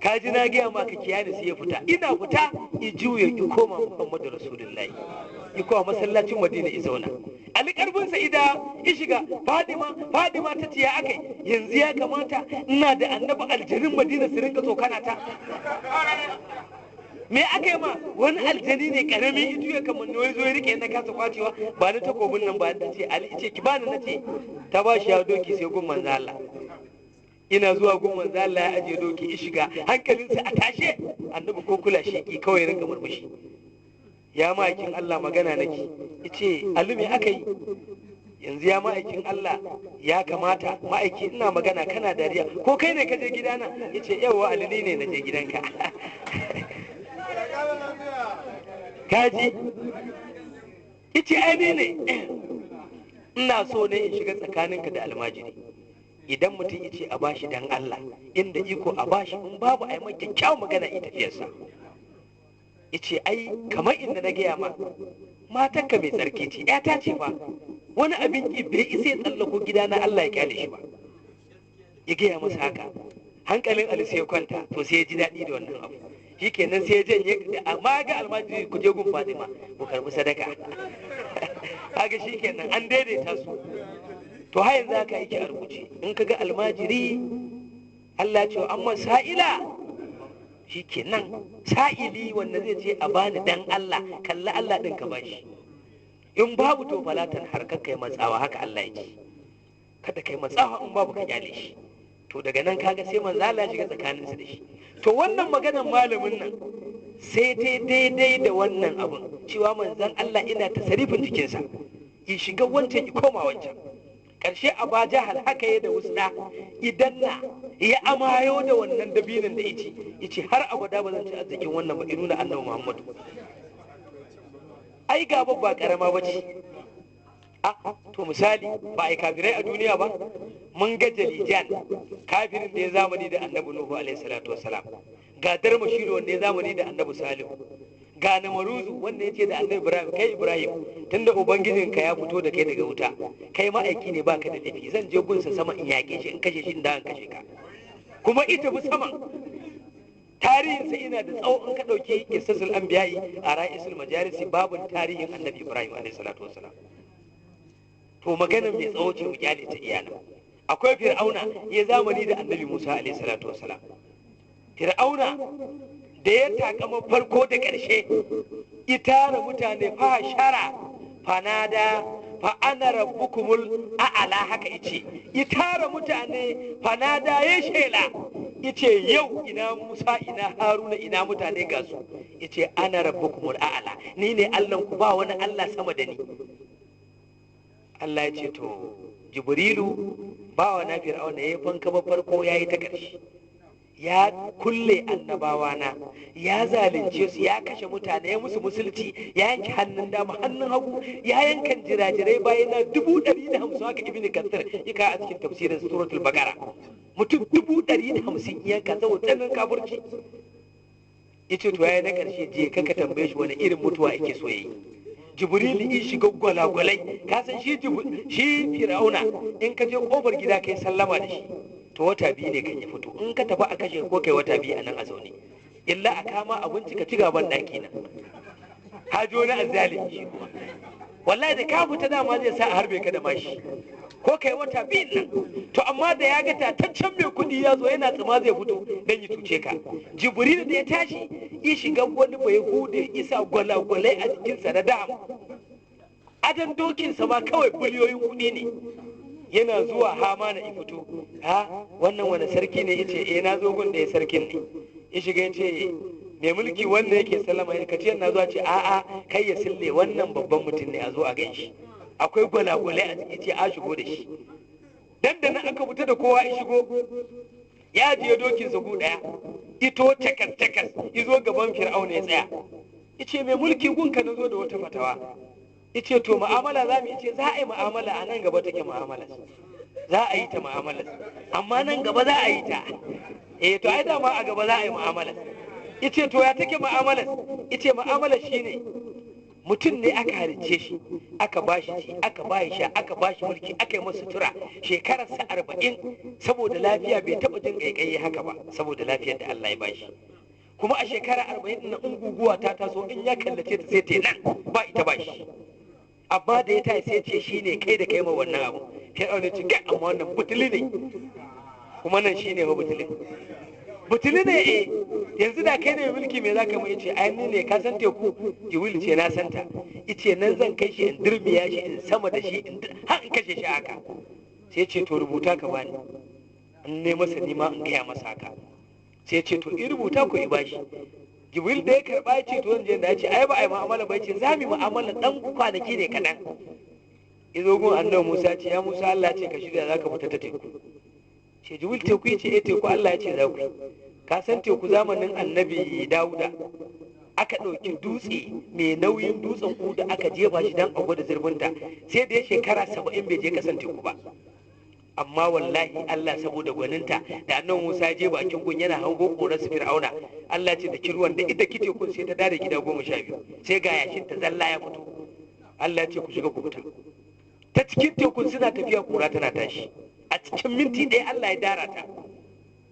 Ka ji na gaya maka kiyaye, sai ya fita. Ina fita ya juya ya koma Muhammadu Rasulullahi, ya koma masallacin Madina ya zauna. Ali karfinsa ida ya shiga. Fadima ta ce ya akai, yanzu ya kamata ina da annabi aljanin Madina su rinka tsokana ta. Me aka yi ma? Wani aljani ne karami ya juya kamar ne, zo ya rike na kasa kwacewa. Ba ni takobin nan ba, ta ce Ali ce ki bani, na ce ta ba shi ya doki sai gun manzo Allah. Ina zuwa gun manzo Allah ya aje doki ya shiga, hankalinsa a tashe. Annabi ko kula shi ki kawai ya rinka murmushi. Ya ma'aikin Allah magana nake. Yace Ali me aka yi? Yanzu ya ma'aikin Allah ya kamata ma'aiki ina magana kana dariya, ko kai ne ka je gidana? Yace yawa Ali ne na je gidanka. Kaji? Yace ai ne ina so ne in shiga tsakaninka da almajiri. Idan mutum ya ce a bashi dan Allah, inda iko a bashi, in babu ai mai kyakkyawar magana ita tafiyarsa. Ya ce ai kamar inda na gaya ma, matanka mai tsarki ce, ƴata ce fa, wani abin ki bai isa ya tsallako gida na Allah ya kyale shi ba. Ya gaya masa haka, hankalin Ali sai ya kwanta, to sai ya ji daɗi da wannan abu. Shi kenan sai ya janye, amma ga almajiri ku je gun Fatima ku karɓi sadaka. Haka shi kenan an daidaita su. To har yanzu haka yake a rubuce, in ka ga almajiri Allah ce amma sa'ila, shi kenan sa'ili wanda zai ce a bani dan Allah, kalla Allah ɗin ka bashi. In babu to falatan har kai matsawa, haka Allah ya ce. Kada kai matsawa in babu ka kyale shi. To daga nan kaga sai manzo Allah ya shiga tsakaninsu da shi. To wannan maganar malamin nan sai daidai da wannan abun, cewa manzon Allah ina tasarifin jikinsa, ya shiga wancan ya koma wancan. Ƙarshe Aba Jahal haka ya da wusna, idan na ya amayo da wannan dabinin da yace har abada ba zan ci arzikin wannan ba, nuna Annabi Muhammadu. Ai gaba ba karama bace. To misali ba ai kafirai a duniya ba, mun ga Jalijan kafirin da ya zamani da Annabi Nuhu alaihi salatu wassalam, ga Darmashiru wanda ya zamani da Annabi Salihu, ga Namaruzu wanda ya ce da Annabi Ibrahim, kai Ibrahim tunda ubangijinka ya fito da kai daga wuta, kai ma'aiki ne baka da laifi, zan je gunsa sama in yaƙe shi in kashe shi in da kashe ka. Kuma ita bi saman tarihinsa ina da tsawo, in ka ɗauki Qisasul Anbiya'i a Ra'isul Majalisi babun tarihin Annabi Ibrahim alaihi salatu wassalam. To magana mai tsawo ce mu kyale ta iyana. Akwai Fir'auna ya zamani da Annabi Musa alaihi salatu wassalam. Fir'auna da ya takama farko da ƙarshe, itara mutane fa shara fanada fa ana rabbukumul a'ala, haka yace itara mutane fanada ya shela, yace yau ina Musa ina Haruna ina mutane ga su, yace ana rabbukumul a'ala, ni ne Allah ku, ba wani Allah sama da ni. Allah ya ce to Jibrilu bawa na Fir'auna ya fanka ba farko yayi ta ƙarshe, ya kulle annabawa na, ya zalunce su, ya kashe mutane, ya musu musulci, ya yanke hannun dama hannun hagu, ya yankan jirajirai bayan na 150, haka Ibn Kathir yaka a cikin tafsirin suratul Baqara, mutum 150 yanka saboda tsananin kafirci. Yace to yayi na ƙarshe, je ka tambaye shi wani irin mutuwa yake so yayi. Jibril in shiga gwalagwalai, ka san shi Fir'auna in ka je kofar gida kai sallama da shi, to wata biyu ne kan ya fito, in ka tafi a kashe ko kai wata biyu a nan a zaune, illa a kama abinci ka ci gaban ɗaki nan. Hajo na azzalimi shi kuma wallahi da ka fita dama zai sa a harbe ka da mashi, ko kai wata biyun nan. To amma da ya ga tataccen mai kuɗi ya zo yana tsima zai fito dan ya tuce ka, Jibril da ya tashi ya shiga wani bai hude isa gwalagwalai a jikinsa na dam, adan dokinsa ma kawai biliyoyin kuɗi ne. Yana zuwa Hamana ya fito, ha wannan wani sarki ne? Yace na zo gun da ya sarkin ne. Ya shiga yace mai mulki wanda yake sallama, ya kace na zuwa, ce a'a kai ya sille, wannan babban mutum ne, a zo a ganshi, akwai gwalagwalai a ciki, ce a shigo da shi. Dan da nan aka fita da kowa ya shigo, ya ajiye dokinsa gu ɗaya, ito takas izo gaban Fir'auna ya tsaya, yace mai mulki gunka na zo da wata fatawa. Yace to mu'amala za mu? Yace za a yi mu'amala, a nan gaba take mu'amala, za a yi ta mu'amala, amma nan gaba za a yi ta. To ai dama a gaba za a yi mu'amala. Yace to ya take mu'amala? Yace mu'amala shine mutum ne aka halicce shi, aka bashi ci, aka bashi sha, aka bashi mulki, aka yi masa sutura, shekararsa 40, saboda lafiya bai taɓa jin ƙaiƙayi haka ba, saboda lafiyar da Allah ya bashi. Kuma a shekara 40 na in guguwa ta taso, in ya kallace ta sai ta nan ba ita bashi. Amma da ya tayi sai ce shi ne kai da kai ma wannan abu. Kai aure ce kai, amma wannan butuli ne, kuma nan shi ne ma butulin. Butuli ne yanzu da kai ne mulki me zaka mu? Yace ai ni ne, ka san teku? Jibril ce na santa. Yace nan zan kai shi in dirmiya shi in sama da shi har in kashe shi haka. Sai ce to rubuta ka bani, in ne masa nima in gaya masa haka. Sai ce to in rubuta ko i bashi. Jibril da ya karba ya ce to zan je, da ya ce ai ba ai mu'amala ba, ya ce za mu mu'amala dan kwanaki ne kaɗan. Izo gun Annabi Musa, ce ya Musa Allah ce ka shirya zaka fita ta teku. Ce Jibril teku? Ya ce teku Allah ya ce za ku. Ka san teku zamanin Annabi Dawuda aka ɗauki dutse mai nauyin dutsen Uda aka jefa shi dan a gwada zurfinta, sai da ya shekara 70 bai je kasan teku ba. Amma wallahi Allah saboda gwaninta, da Annabi Musa je bakin gun yana hango korar su Fir'auna, Allah ce da kirwan da ita kite kun sai ta dare gida 12, sai ga yashin ta zalla ya fito. Allah ce ku shiga ku fita. ta cikin tekun suna tafiya kura tana tashi a cikin minti ɗaya Allah ya dara ta.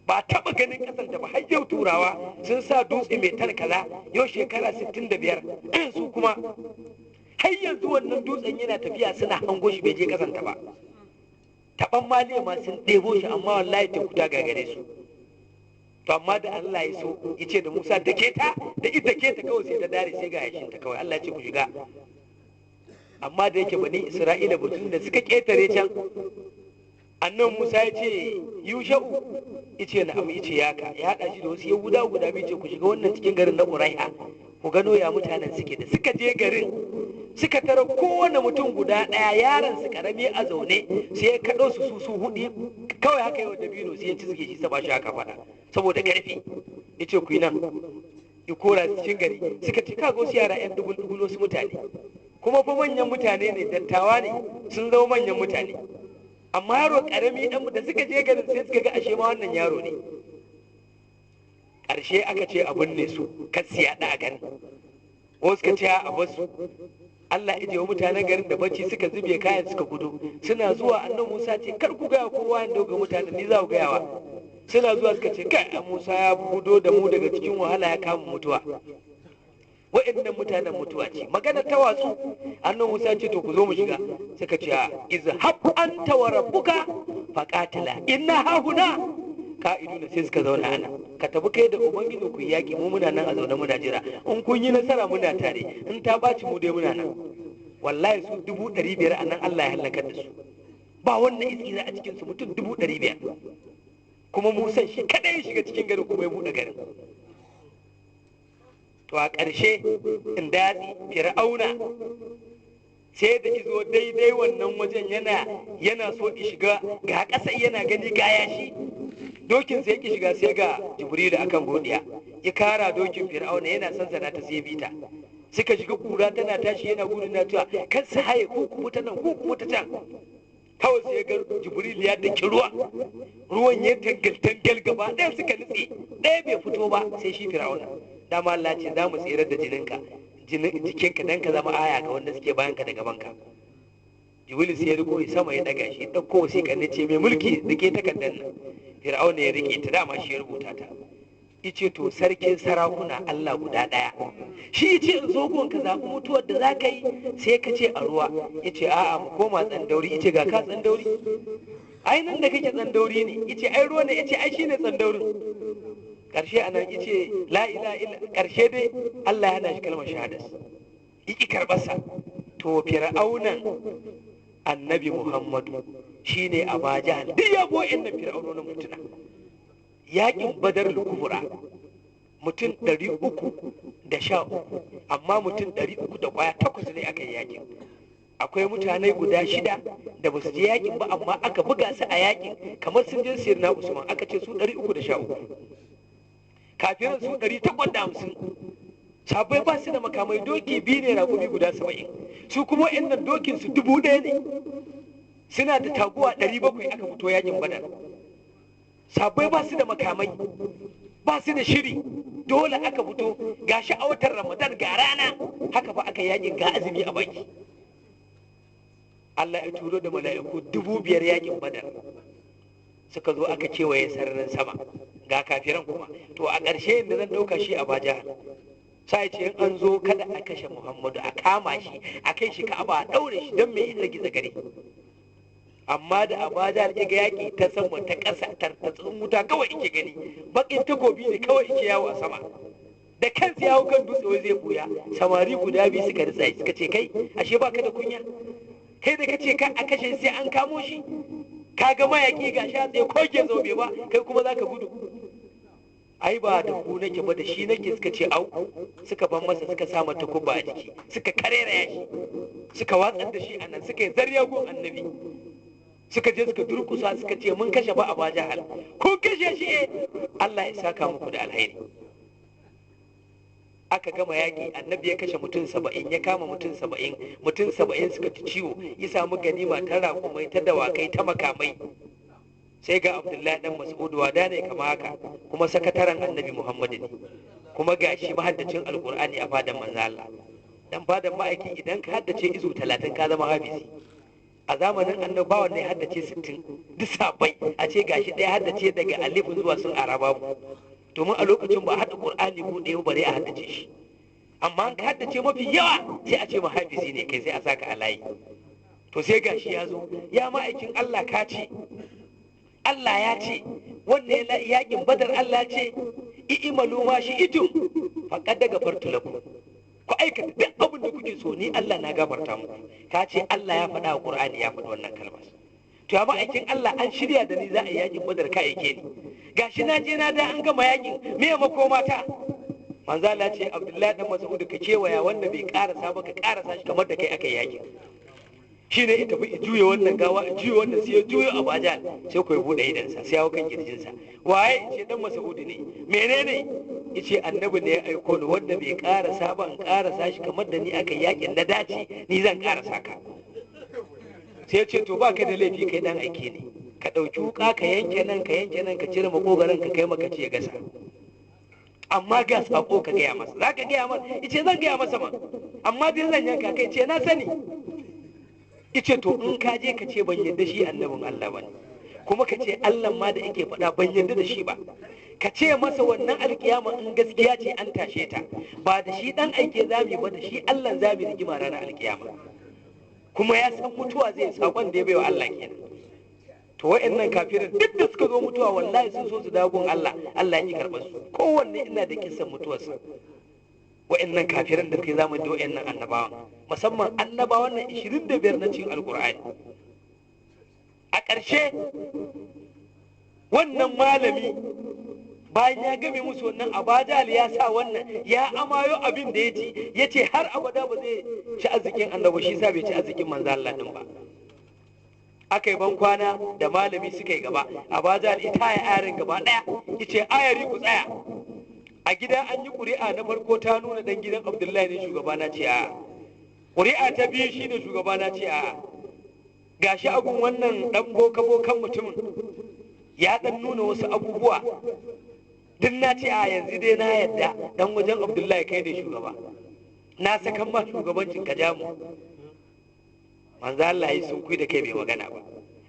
Ba taɓa ganin ƙasanta ba har yau turawa sun sa dutse mai tan kaza yau shekara 65 su kuma har yanzu wannan dutsen yana tafiya suna hango shi bai je ƙasanta ba. Taɓan maliya ma sun ɗebo shi amma wallahi teku ta gagare su. To amma da Allah ya so ya ce da Musa da ke ta da ita ke ta kawai sai ta dare sai ga yashin ta kawai Allah ya ce ku shiga. Amma da yake bani Isra'ila batun da suka ƙetare can annan Musa ya ce Yusha'u ya ce na'am ya ce yaka ya haɗa shi da wasu Yahuda guda biyu ce ku shiga wannan cikin garin na Quraiha ku gano ya mutanen suke da suka je garin suka tara kowane mutum guda ɗaya yaron su karami a zaune sai ya kaɗo su hudu kawai haka yau dabino sai ya ci suke shi sa ba shi haka faɗa saboda ƙarfi ya ce ku yi nan ya kora cikin gari suka ce kaga wasu yara 'yan dubul wasu mutane kuma fa manyan mutane ne dattawa ne sun zama manyan mutane amma yaro karami dan da suka je garin sai suka ga ashe ma wannan yaro ne. Ƙarshe aka ce a binne su kan su yaɗa a garin wasu suka ce a basu Allah ya wa mutanen garin da bacci suka zube kayan suka gudu suna zuwa annan Musa ce kar ku gaya kowa inda ga mutanen ni za ku gayawa suna zuwa suka ce kai Musa ya gudo da mu daga cikin wahala ya kama mutuwa wa'annan mutanen mutuwa ce magana ta wasu annan Musa ce to ku zo mu shiga suka ce izhab anta wa rabbuka faqatila inna hahuna ka'iduna sai suka zauna ana ka tafi kai da ubangiji ku yaki mu muna nan a zaune muna jira in kun yi nasara muna tare in ta baci mu dai muna nan. Wallahi su 500 a nan Allah ya halakar da su ba wannan iskina a cikin su mutum 500 kuma Musa shi kadai ya shiga cikin garin kuma ya buɗe garin. To a ƙarshe in daɗi fir'auna sai da izo daidai wannan wajen yana so ki shiga ga ƙasa yana gani ga yashi dokin sai ki shiga sai ga Jibrilu akan godiya ya kara dokin fir'auna yana son sana ta sai bita suka shiga kura tana tashi yana gudu na cewa kan su haye ko kuma ta nan ko kuma ta can kawai sai ga Jibrilu ya daki ruwan ya tangal gaba ɗaya suka nutse ɗaya bai fito ba sai shi fir'auna. Dama Allah ce za mu tsirar da jikinka dan ka zama aya ga wanda suke bayanka da gabanka. Jibril sai ya riko sama ya daga shi ɗauko wasiƙar ne ce mai mulki rike takardar nan. Fir'auna ya rike ta dama shi ya rubuta ta. Ice to sarkin sarakuna Allah guda ɗaya. Shi yace in zo gon ka zaɓi mutuwar da za ka yi sai ka ce a ruwa. Yace a'a mu koma tsandauri ice ga ka tsandauri. Ai nan da kake tsandauri ne ice ai ruwa ne ice ai shine tsandaurin. Ƙarshe a nan ice la ila illa ƙarshe dai Allah ya hana shi kalmar shahadas yaki karɓarsa. To fir'aunan annabi Muhammadu shine Aba Jahal duk ya bo inda fir'aunonin mutuna yaƙin Badar al-Kubra mutum 313 amma mutum 308 ne aka yi yaƙin. Akwai mutane guda 6 da ba su je yaƙin ba amma aka buga su a yaƙin kamar sun je Sirna Usman aka ce su 313 kafiran su 850 sabai ba su da makamai doki biyu ne raƙumi guda 70 su kuma wa'annan dokin su 1000 ne suna da taguwa 700 aka fito yakin Badar. Sabai ba su da makamai ba su da shiri dole aka fito ga sha'awatar Ramadan ga rana haka fa aka yakin ga azumi a baki. Allah ya turo da mala'iku 5000 yakin Badar suka zo aka kewaye sararin sama ga kafiran kuma. To a ƙarshe da zan ɗauka shi Aba Jahal sai ce in an zo kada a kashe Muhammadu a kama shi a kai shi Ka'aba a ɗaure shi don mai isa gizo gare. Amma da Aba Jahal ya ga yaƙi ta sama ta ƙasa tartatsun wuta kawai ike gani baƙin takobi ne kawai ike yawo a sama da kansa ya hau kan dutse wai zai buya. Samari guda biyu suka ritsa shi suka ce kai ashe baka da kunya kai da kace ka a kashe sai an kamo shi ka ga mayaƙi ga sha tsaye koge zobe ba kai kuma za ka gudu. Ai ba da ku nake ba da shi nake suka ce au suka ban masa suka sa mata kubba a jiki suka karera shi suka watsar da shi a nan suka yi zarya gun annabi suka je suka durkusa suka ce mun kashe ba Aba Jahal kun kashe shi Allah ya saka muku da alheri. Aka gama yaƙi annabi ya kashe mutum 70 ya kama mutum 70 mutum 70 suka ci ciwo ya samu ganima ta raƙumai ta dawakai ta makamai. Sai ga Abdullahi dan Mas'ud wada ne kama haka kuma sakataren annabi Muhammadu ne kuma gashi mahaddacin alkur'ani a fadan manzo Allah. Dan fadan ma'aiki idan ka haddace izu 30 ka zama hafizi. a zamanin annabawa ne haddace 60 duk sabai a ce gashi ɗaya haddace daga alifin zuwa sun araba mu domin a lokacin ba haɗa ƙur'ani buɗe bare a haddace shi amma an ka haddace mafi yawa sai a ce mahaifisi ne kai sai a saka a layi to sai gashi ya zo ya ma'aikin Allah ka ce Allah ya ce wannan yakin badar Allah ce i'malu ma shi itum faqad daga fartulakum ku aikata duk abin da kuke so ni Allah na gafarta muku ka ce Allah ya faɗa a Qur'ani ya faɗi wannan kalmar to ya ma'aikin Allah an shirya da ni za a yi yakin badar ka aike ni gashi na je na da an gama yakin me makoma ta manzo Allah ce Abdullahi dan Mas'ud ka kewaya wanda bai karasa ba ka karasa shi kamar da kai aka yi yakin shine ya tafi juya wannan gawa juya wannan sai ya juya a bajal sai ku bude idansa sai ya kan kirjinsa waye ce dan Mas'ud ne menene yace annabi ne ya aiko ni wanda bai karasa ba in karasa shi kamar da ni aka yakin na dace ni zan karasa ka sai ya ce to baka da laifi kai dan aike ne ka dauki wuka ka yanke nan ka cire makogaran ka kai maka ce gasa amma ga sako ka gaya masa zaka gaya masa yace zan gaya masa ma amma dai zan yanka kai ce na sani yace to in ka je ka ce ban yarda shi annabin Allah bane kuma ka ce Allah ma da yake faɗa ban yarda da shi ba ka ce masa wannan alkiyama in gaskiya ce an tashe ta ba da shi dan aike zami ba da shi Allah zami rigima ranar alkiyama kuma ya san mutuwa zai sakon da ya baiwa Allah kenan to wa'annan kafirin duk da suka zo mutuwa wallahi sun so su dagon Allah Allah ya ki karɓar su kowanne ina da kisan mutuwarsa wa'annan kafirin da kai zamani da wa'annan annabawan musamman annabawan nan 25 na cikin alkur'ani a ƙarshe wannan malami bayan ya game musu wannan abajal ya sa wannan ya amayo abin da ya ci ya ce har abada ba zai ci arzikin annabi shi sa bai ci arzikin manzo Allah din ba aka yi ban kwana da malami suka yi gaba abajal ita ya ayarin gaba daya yace ayari ku tsaya a gida an yi ƙuri'a na farko ta nuna dan gidan Abdullahi ne shugaba na ce a ƙuri'a ta biyu shine shugaba na ce a gashi agun wannan dan bokan mutumin ya dan nuna wasu abubuwa duk na ce a yanzu dai na yadda dan wajen Abdullahi kai ne shugaba na sakan ma shugabancin ka jamu manzo Allah yi sun kui da kai bai magana ba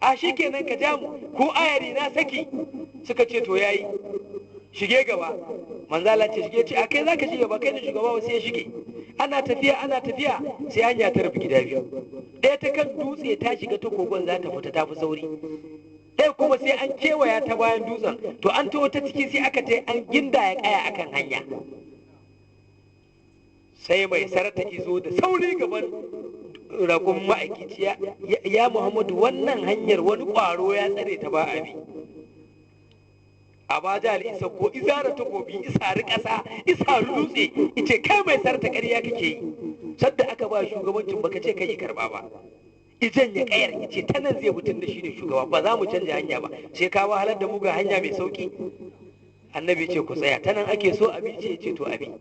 a shikenan ka jamu ko ayari na saki suka ce to yayi shige gaba manzo Allah ce shige ce a kai zaka shige ba kai ne shugaba ba sai ya shige ana tafiya sai hanya ta rufe gida biyu ɗaya ta kan dutse ta shiga ta kogon za ta fita ta fi sauri ɗaya kuma sai an kewaya ta bayan dutsen to an taho ta ciki sai aka ce an ginda ya kaya akan hanya sai mai sarata izo da sauri gaban ragon ma'aikaci ya Muhammadu wannan hanyar wani ƙwaro ya tsare ta ba abi a baja isa ko izara takobi isari ƙasa isari dutse ice kai mai sarta ƙarya kake yi sadda aka ba shugabancin baka ce kai karba ba ijan ya kayar ice ta nan zai mutum da shi ne shugaba ba za mu canja hanya ba sai ka wahalar da mu ga hanya mai sauki annabi ce ku tsaya ta nan ake so abi ce to abi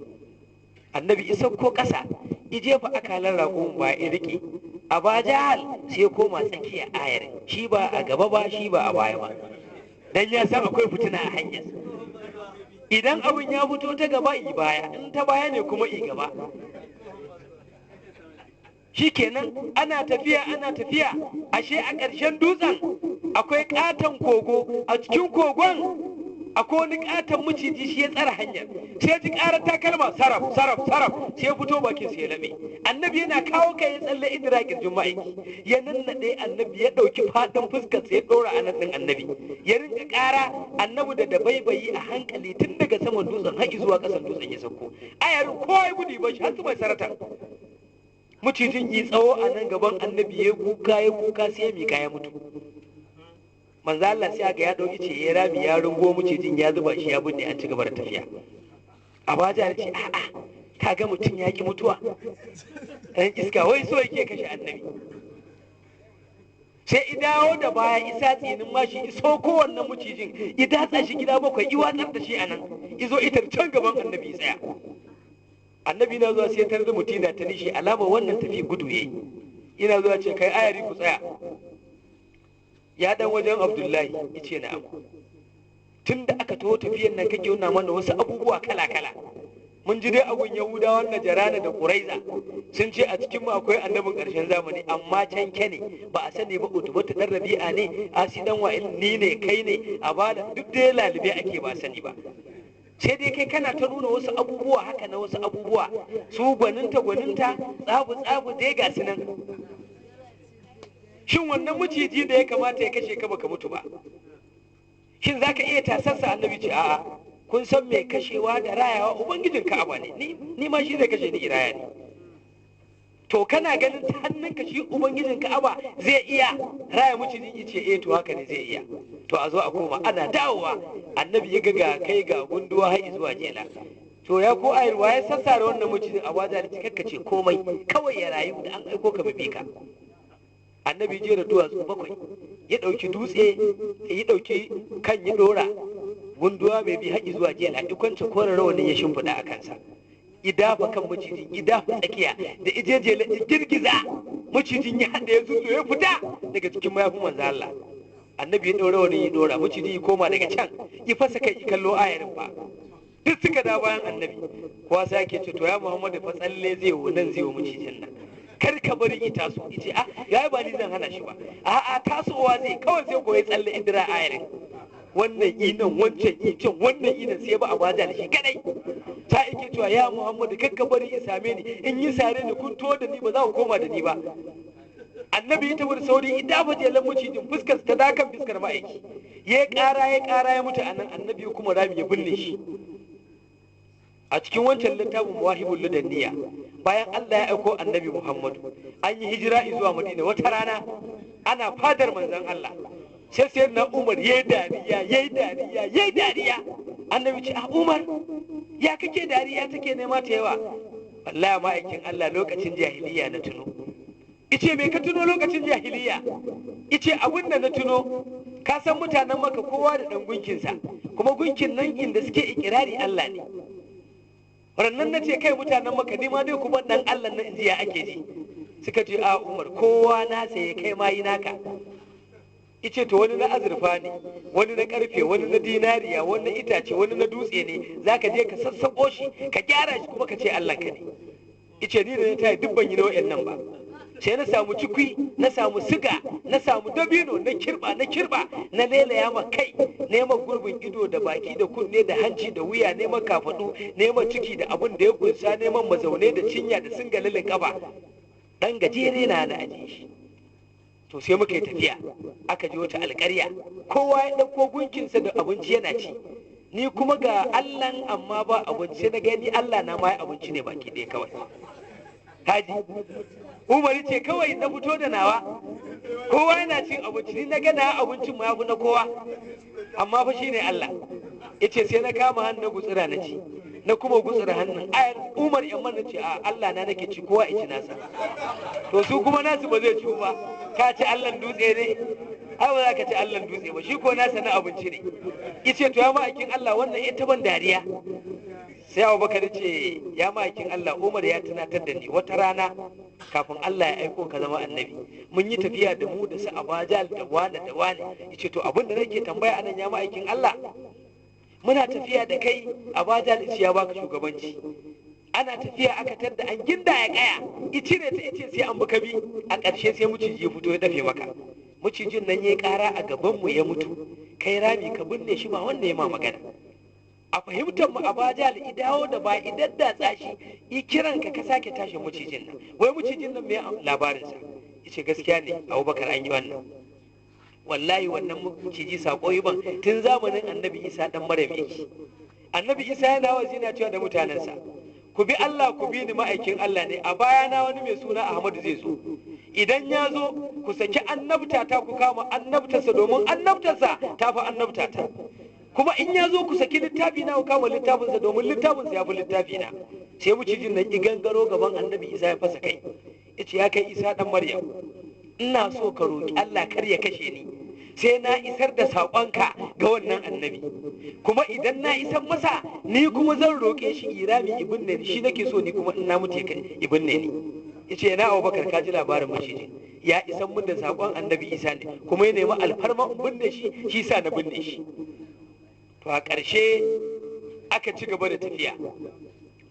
annabi isa ko ƙasa ijefa akalan ragon ba ya rike a bajal sai koma tsakiya ayar shi ba a gaba ba shi ba a baya ba dan ya san akwai fitina a hanyar idan abin ya fito ta gaba i baya in ta baya ne kuma i gaba shikenan ana tafiya ashe a ƙarshen dutsen akwai ƙaton kogo a cikin kogon akwai wani ƙaton maciji shi ya tsara hanyar sai ji ƙarar takalma saraf sai ya fito bakin sai ya laɓe annabi yana kawo kai ya tsalle idira kirjin ma'aiki ya nannaɗe annabi ya ɗauki faɗin fuskar sai ya ɗora a nan ɗin annabi ya rinka ƙara annabi da dabaibayi a hankali tun daga saman dutsen har zuwa ƙasan dutsen ya sauko ayarin kowa ya gudu ba shi har su mai sarata macijin yi tsawo a nan gaban annabi ya kuka sai ya mika ya mutu manzo Allah sai aka ya dauki ce ya rami ya rungo mucijin ya zuba shi ya binne an ci gaba da tafiya abaja ce a'a kaga mutum ya ki mutuwa dan iska wai so yake kashe annabi sai idawo da baya isa tsinin mashi iso kowanne mucijin idatsa shi gida bakwai iwatsar da shi anan izo ita can gaban annabi tsaya annabi na zuwa sai tar da mutina ta nishi alama wannan tafi gudu yayi ina zuwa ce kai ayari ku tsaya ya dan wajen Abdullahi yace na'am tunda aka taho tafiyan nan kake nuna mana wasu abubuwa kala mun ji dai agun yahudawan najarana da quraiza sun ce a cikin mu akwai annabin ƙarshen zamani, amma canke ne ba a sani ba, utubatu dan rabi'a ne, asi dan wa'il, ni ne, kai ne, a bada duk dai lalube ake ba sani ba. sai dai kai kana ta nuna wasu abubuwa haka na wasu abubuwa, su gwaninta tsabu dai ga su nan. Shin wannan maciji da ya kamata ya kashe ka baka mutu ba, shin za ka iya tasarsa? Annabi ce a'a, kun san mai kashewa da rayawa ubangijin ka'aba ne, ni ma shi zai kashe ni iraya ne. To kana ganin ta hannunka shi ubangijin ka'aba zai iya raya macijin? Ice eh to haka ne zai iya. To a zo a koma, ana dawowa annabi ya ga kai ga gunduwa har zuwa jela. To ya ko ayar waye sassare wannan macijin a wajen da kakkace komai, kawai ya rayu da an aiko ka bibi ka. Annabi je da duwatsu 7 ya dauki dutse, ya dauki kan ya dora gunduwa mai bi haƙi zuwa jela, ya kwance koren rawanin ya shimfiɗa a kansa, idafa kan macijin, idafa tsakiya da ijejela girgiza macijin ya hada ya zuzo ya fita daga cikin mayafin manzo Allah. Annabi ya ɗora wani ya ɗora, maciji ya koma daga can ya fasa kai ya kallo ayarin ba, duk suka da bayan annabi. Kowa sai ake ce to ya Muhammadu fa tsalle zai wo nan zai wo macijin nan, kar ka bari ya taso. Yace ya ba ni zan hana shi ba, a'a tasowa zai, kawai sai ko ya tsalle idira ayarin, wannan inan wancan icen wannan inan, sai ba a baja da shi kadai. Ta yake cewa ya Muhammadu kar ka bari ya same ni, in yi sare ni kun to da ni ba za ku koma da ni ba. Annabi ya tafi da sauri, idan ba jelan macijin fuskar ta dakan fuskar ma'aiki, ya ƙara ya mutu anan. Annabi kuma rami ya binne shi. A cikin wancan littafin Mawahibul Ladaniya, bayan Allah ya aiko annabi Muhammadu, an yi hijira zuwa Madina. Wata rana ana fadar manzon Allah, sai na Umar yayi dariya. Annabi ce Umar ya kake dariya take nema ta yawa? Wallahi ma'aikin Allah lokacin jahiliya na tuno. Ice me ka tuno lokacin jahiliya? Ice abin da na tuno, ka san mutanen Makka kowa da dan gunkinsa, kuma gunkin nan inda suke ikirari Allah ne. Rannan na ce kai mutanen Makka ni ma dai kuma dan Allah nan inji ya ake ji. Suka ce a Umar kowa na sai kai ma yi naka. Ice to wani na azurfa ne, wani na karfe, wani na dinariya, wani na itace, wani na dutse ne, zaka je ka sassako shi ka gyara shi kuma ka ce Allah ka ne. Ice ni da na tayi duk ban yi nau'in nan ba. Sai na samu cikwi, na samu siga, na samu dabino, na kirba na lelaya ma kai, neman gurbin ido da baki da kunne da hanci da wuya, neman kafadu, neman ciki da abin da ya kunsa, neman mazaune da cinya da singalilin kafa. Dan gajere na aje shi. To sai muka yi tafiya, aka je wata alƙarya, kowa ya ɗauko gunkinsa da abinci yana ci. Ni kuma ga Allahn amma ba abinci, na gani Allah na ma abinci ne baki ɗaya kawai. Haji Umar ce kawai na fito da nawa, kowa yana cin abinci, ni na ga na abincin ma yafi na kowa, amma fa shine Allah. Yace sai na kama hannu na gutsira na ci, na kuma gutsira hannun ayar Umar yamma na ce a Allah na nake ci, kowa ya ci nasa. To su kuma nasu ba zai ci ba, ka ci Allahn dutse ne? Ai ba za ka ci Allahn dutse ba, shi ko nasa na abinci ne. Yace to ya ma'aikin Allah wannan ita ban dariya. Sai Abubakar ce ya ma'aikin Allah, Umar ya tunatar da ni wata rana kafin Allah ya aiko ka zama annabi, mun yi tafiya da mu da su Abajal da wane. Yace to abin da nake tambaya anan ya ma'aikin Allah, muna tafiya da kai Abajal ya baka shugabanci, ana tafiya aka tadda an ginda ya kaya, icire ta ice sai an buka bi, a ƙarshe sai muciji ya fito ya dafe maka. Mucijin nan ya ƙara a gaban mu ya mutu, kai rami ka binne shi ba wanda ya ma magana. A fahimtar mu Abajal dawo da ba idan da tsashi i kiran ka sake tashi mucijin nan, wai mucijin nan me labarin sa? Yace gaskiya ne Abubakar an yi wannan. Wallahi wannan muciji sako yi ban tun zamanin Annabi Isa dan Maryam yake. Annabi Isa yana wazina cewa da mutanensa, ku bi Allah ku bi ni ma'aikin Allah ne, a baya na wani mai suna Ahmadu zai zo. Idan ya zo ku saki annabta ta ku kama annabtarsa, domin annabtarsa ta fi annabta ta. Kuma in ya zo ku saki littafi na ku kama littafinsa, domin littafinsa ya fi littafi na. Sai mucijin nan gangaro gaban Annabi Isa ya fasa kai. Yace ya kai Isa dan Maryam, ina so ka roki Allah kar ya kashe ni, sai na isar da saƙonka ga wannan annabi. Kuma idan na isar masa, ni kuma zan roƙe shi irami ibinne ni, shi nake so ni kuma in na mutu ya ibinne ni. Yace na Abubakar ka ji labarin macijin, ya isar mun da saƙon Annabi Isa ne, kuma ya nemi alfarma in binne shi sa na binne shi. To a ƙarshe aka ci gaba da tafiya.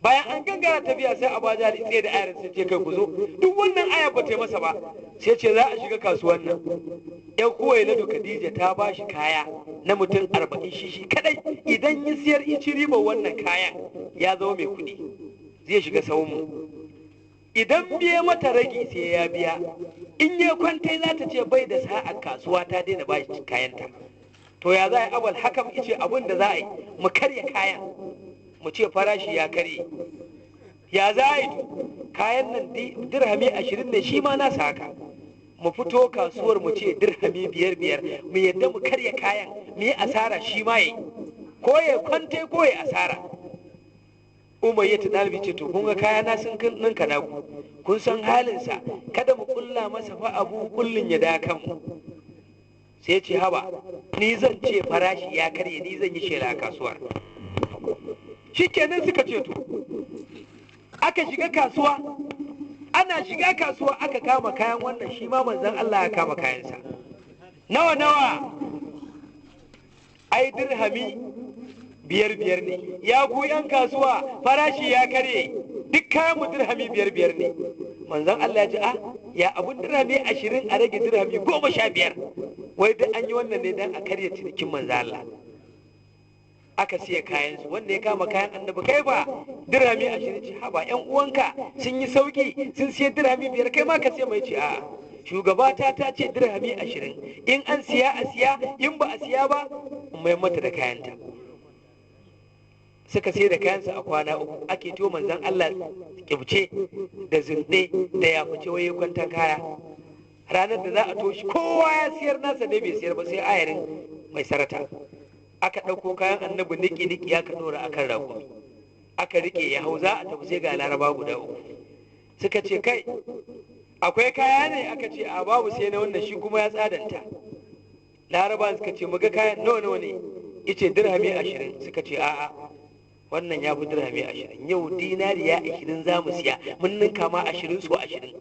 bayan an gangara tafiya sai Abaja tsaye da ayar sai ce kai ku zo, duk wannan aya ba ta yi masa ba, sai ce za a shiga kasuwan nan. Yan Kuwailadu Khadija ta ba shi kaya na mutum 40 shi kadai, idan ya siyar ici riba wannan kayan ya zama mai kuɗi, zai shiga sawunmu. Idan biye mata ragi sai ya biya, in ya kwantai za ta ce bai da sa'a kasuwa ta daina ba shi kayanta. To ya za a yi Abul Hakam ice abin da za a yi mu karya kayan, mu ce farashi ya karye. Ya za a yi kayan nan dirhami 20 ne, shi ma nasa haka. Mu fito kasuwar mu ce dirhami 5 mu yadda mu karya kayan, mu yi asara shi ma yayi, ko ya kwante ko ya asara. Umayyatu ɗalibi ce to kun ga kaya na sun ninka naku, kun san halinsa, kada mu kulla masa fa abu kullun ya da kanmu. Sai ce haba, ni zan ce farashi ya karye, ni zan yi shela a kasuwar. Shikenan suka ce to aka shiga kasuwa, ana shiga kasuwa aka kama kayan wannan, shi ma manzon Allah ya kama kayansa. Nawa ai dirhami 5 ne. Ya ku yan kasuwa, farashi ya karye, duk kayan mu dirhami 5 ne. Manzon Allah ya ji ya abun dirhami 20 a rage dirhami 15. Wai duk an yi wannan ne dan a karya cinikin manzon Allah. Aka siya kayansu, wanda ya kama kayan annabi kai ba dirhami 20 ce haba yan uwanka sun yi sauki sun siya dirhami 5, kai ma ka siya. Mai ce a'a, shugabata ta ce dirhami 20, in an siya a siya, in ba a siya ba mai mata da kayanta. Suka sai da kayansa a kwana 3, ake to manzon Allah kibce da zunde da ya fice waye kwantan kaya. Ranar da za a toshi kowa ya siyar nasa ne bai siyar ba, sai ayarin mai sarata. Aka ɗauko kayan annabi niki aka ɗora akan raƙumi, aka rike ya hau za a tafi, sai ga Laraba guda 3 suka ce kai akwai kaya ne, aka ce a babu, sai na wannan shi kuma ya tsadanta. Laraba suka ce muga kayan nawa ne, ice dirhami 20, suka ce a'a wannan ya fi dirhami 20, yau dinariya 20 za mu siya, mun ninka ma 20 so 20.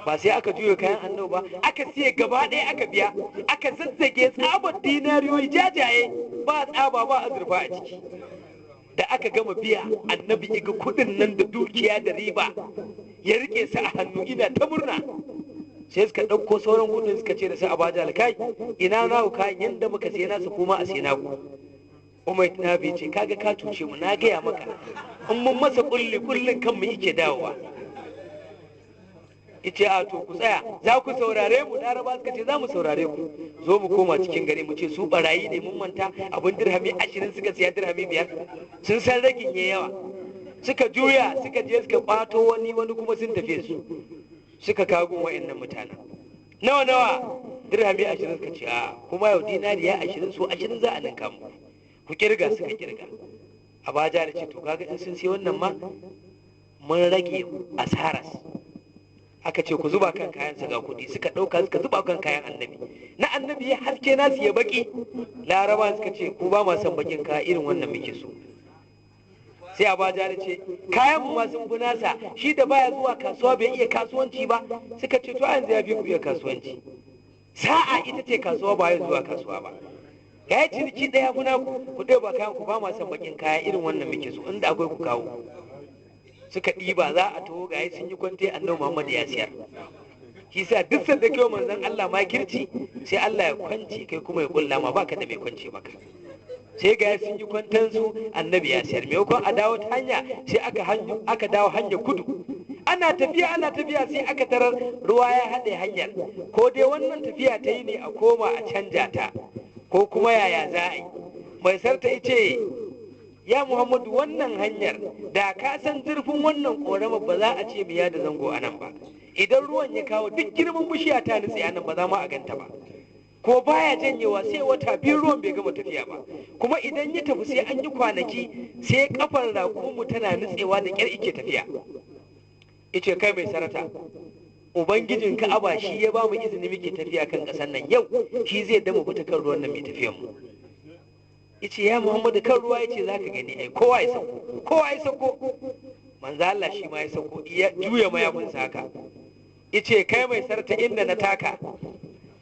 Ba sai aka juya kayan annabi ba, aka siya gaba ɗaya aka biya, aka zazzage tsabar dinariyoyi jajaye, ba tsaba ba azurfa a ciki. Da aka gama biya, annabi iga kuɗin nan da dukiya da riba ya rike su a hannu, ina ta murna. Sai suka ɗauko sauran kuɗin suka ce da su Abaja kai ina na ku kayan, yanda muka sai nasu kuma a sai naku. Umar na bai ce kaga ka cuce mu, na gaya maka in mun masa kullin kanmu yake dawowa. Ice a to ku tsaya, za ku saurare mu? Laraba suka ce za mu saurare ku, zo mu koma cikin gari mu ce su barayi ne, mun manta abin dirhami 20 suka siya dirhami 5, sun san ragin ya yawa. Suka juya suka je suka kwato wani kuma sun tafi su, suka kago wa'annan mutanen. Nawa dirhami 20 suka ce a kuma yau dinariya 20 so 20 za a ninka mu, ku kirga. Suka kirga. Abaja da ce to kaga in sun sai wannan ma mun rage asaras. Aka ce ku zuba kan kayansa ga kuɗi, suka ɗauka suka zuba kan kayan annabi. Na annabi ya haske nasu ya baki. Laraba suka ce ku ba ma son bakin kaya, irin wannan muke so. Sai Abaja da ce kayan mu ma sun fi nasa, shi da baya zuwa kasuwa bai iya kasuwanci ba. Suka ce to yanzu ya fi ku iya kasuwanci. Sa'a ita ce kasuwa ba ya zuwa kasuwa ba. Ya yi ciniki ɗaya muna ku ɗaya ba kayan ku ba ma son bakin kaya, irin wannan muke so, inda akwai ku kawo. Suka ɗiba za a taho ga sun yi kwante, annabi Muhammad ya siyar. Shi sa duk sanda kai manzon Allah ma kirci, sai Allah ya kwance kai kuma ya kulla ma baka da mai kwance maka. Sai ga sun yi kwantan su, annabi ya siyar. Maimakon a dawo ta hanya sai aka dawo hanya kudu. Ana tafiya sai aka tarar ruwa ya haɗe hanyar. Ko dai wannan tafiya ta yi ne a koma a canja ta, ko kuma yaya za a yi. Mai sarta ice ya Muhammadu, wannan hanyar da ka san zurfin wannan korama ba za a ce miya da zango a nan ba. Idan ruwan ya kawo duk girman bishiya ta nutse a nan ba za ma a ganta ba. Ko baya janyewa sai wata 2 ruwan bai gama tafiya ba. Kuma idan ya tafi sai an yi kwanaki, sai kafar raƙumu tana nutsewa da ƙyar ike tafiya. Ice kai mai sarata, Ubangijin Ka'aba shi ya ba mu izini muke tafiya kan ƙasar nan, yau shi zai dama fita kan ruwan nan mai tafiyan mu. Yace ya Muhammadu kan ruwa, yace zaka gani ai kowa ya sauko. Manzo Allah shi ma ya sauko, ya juya mayafinsa haka. Yace kai mai sarta, inda na taka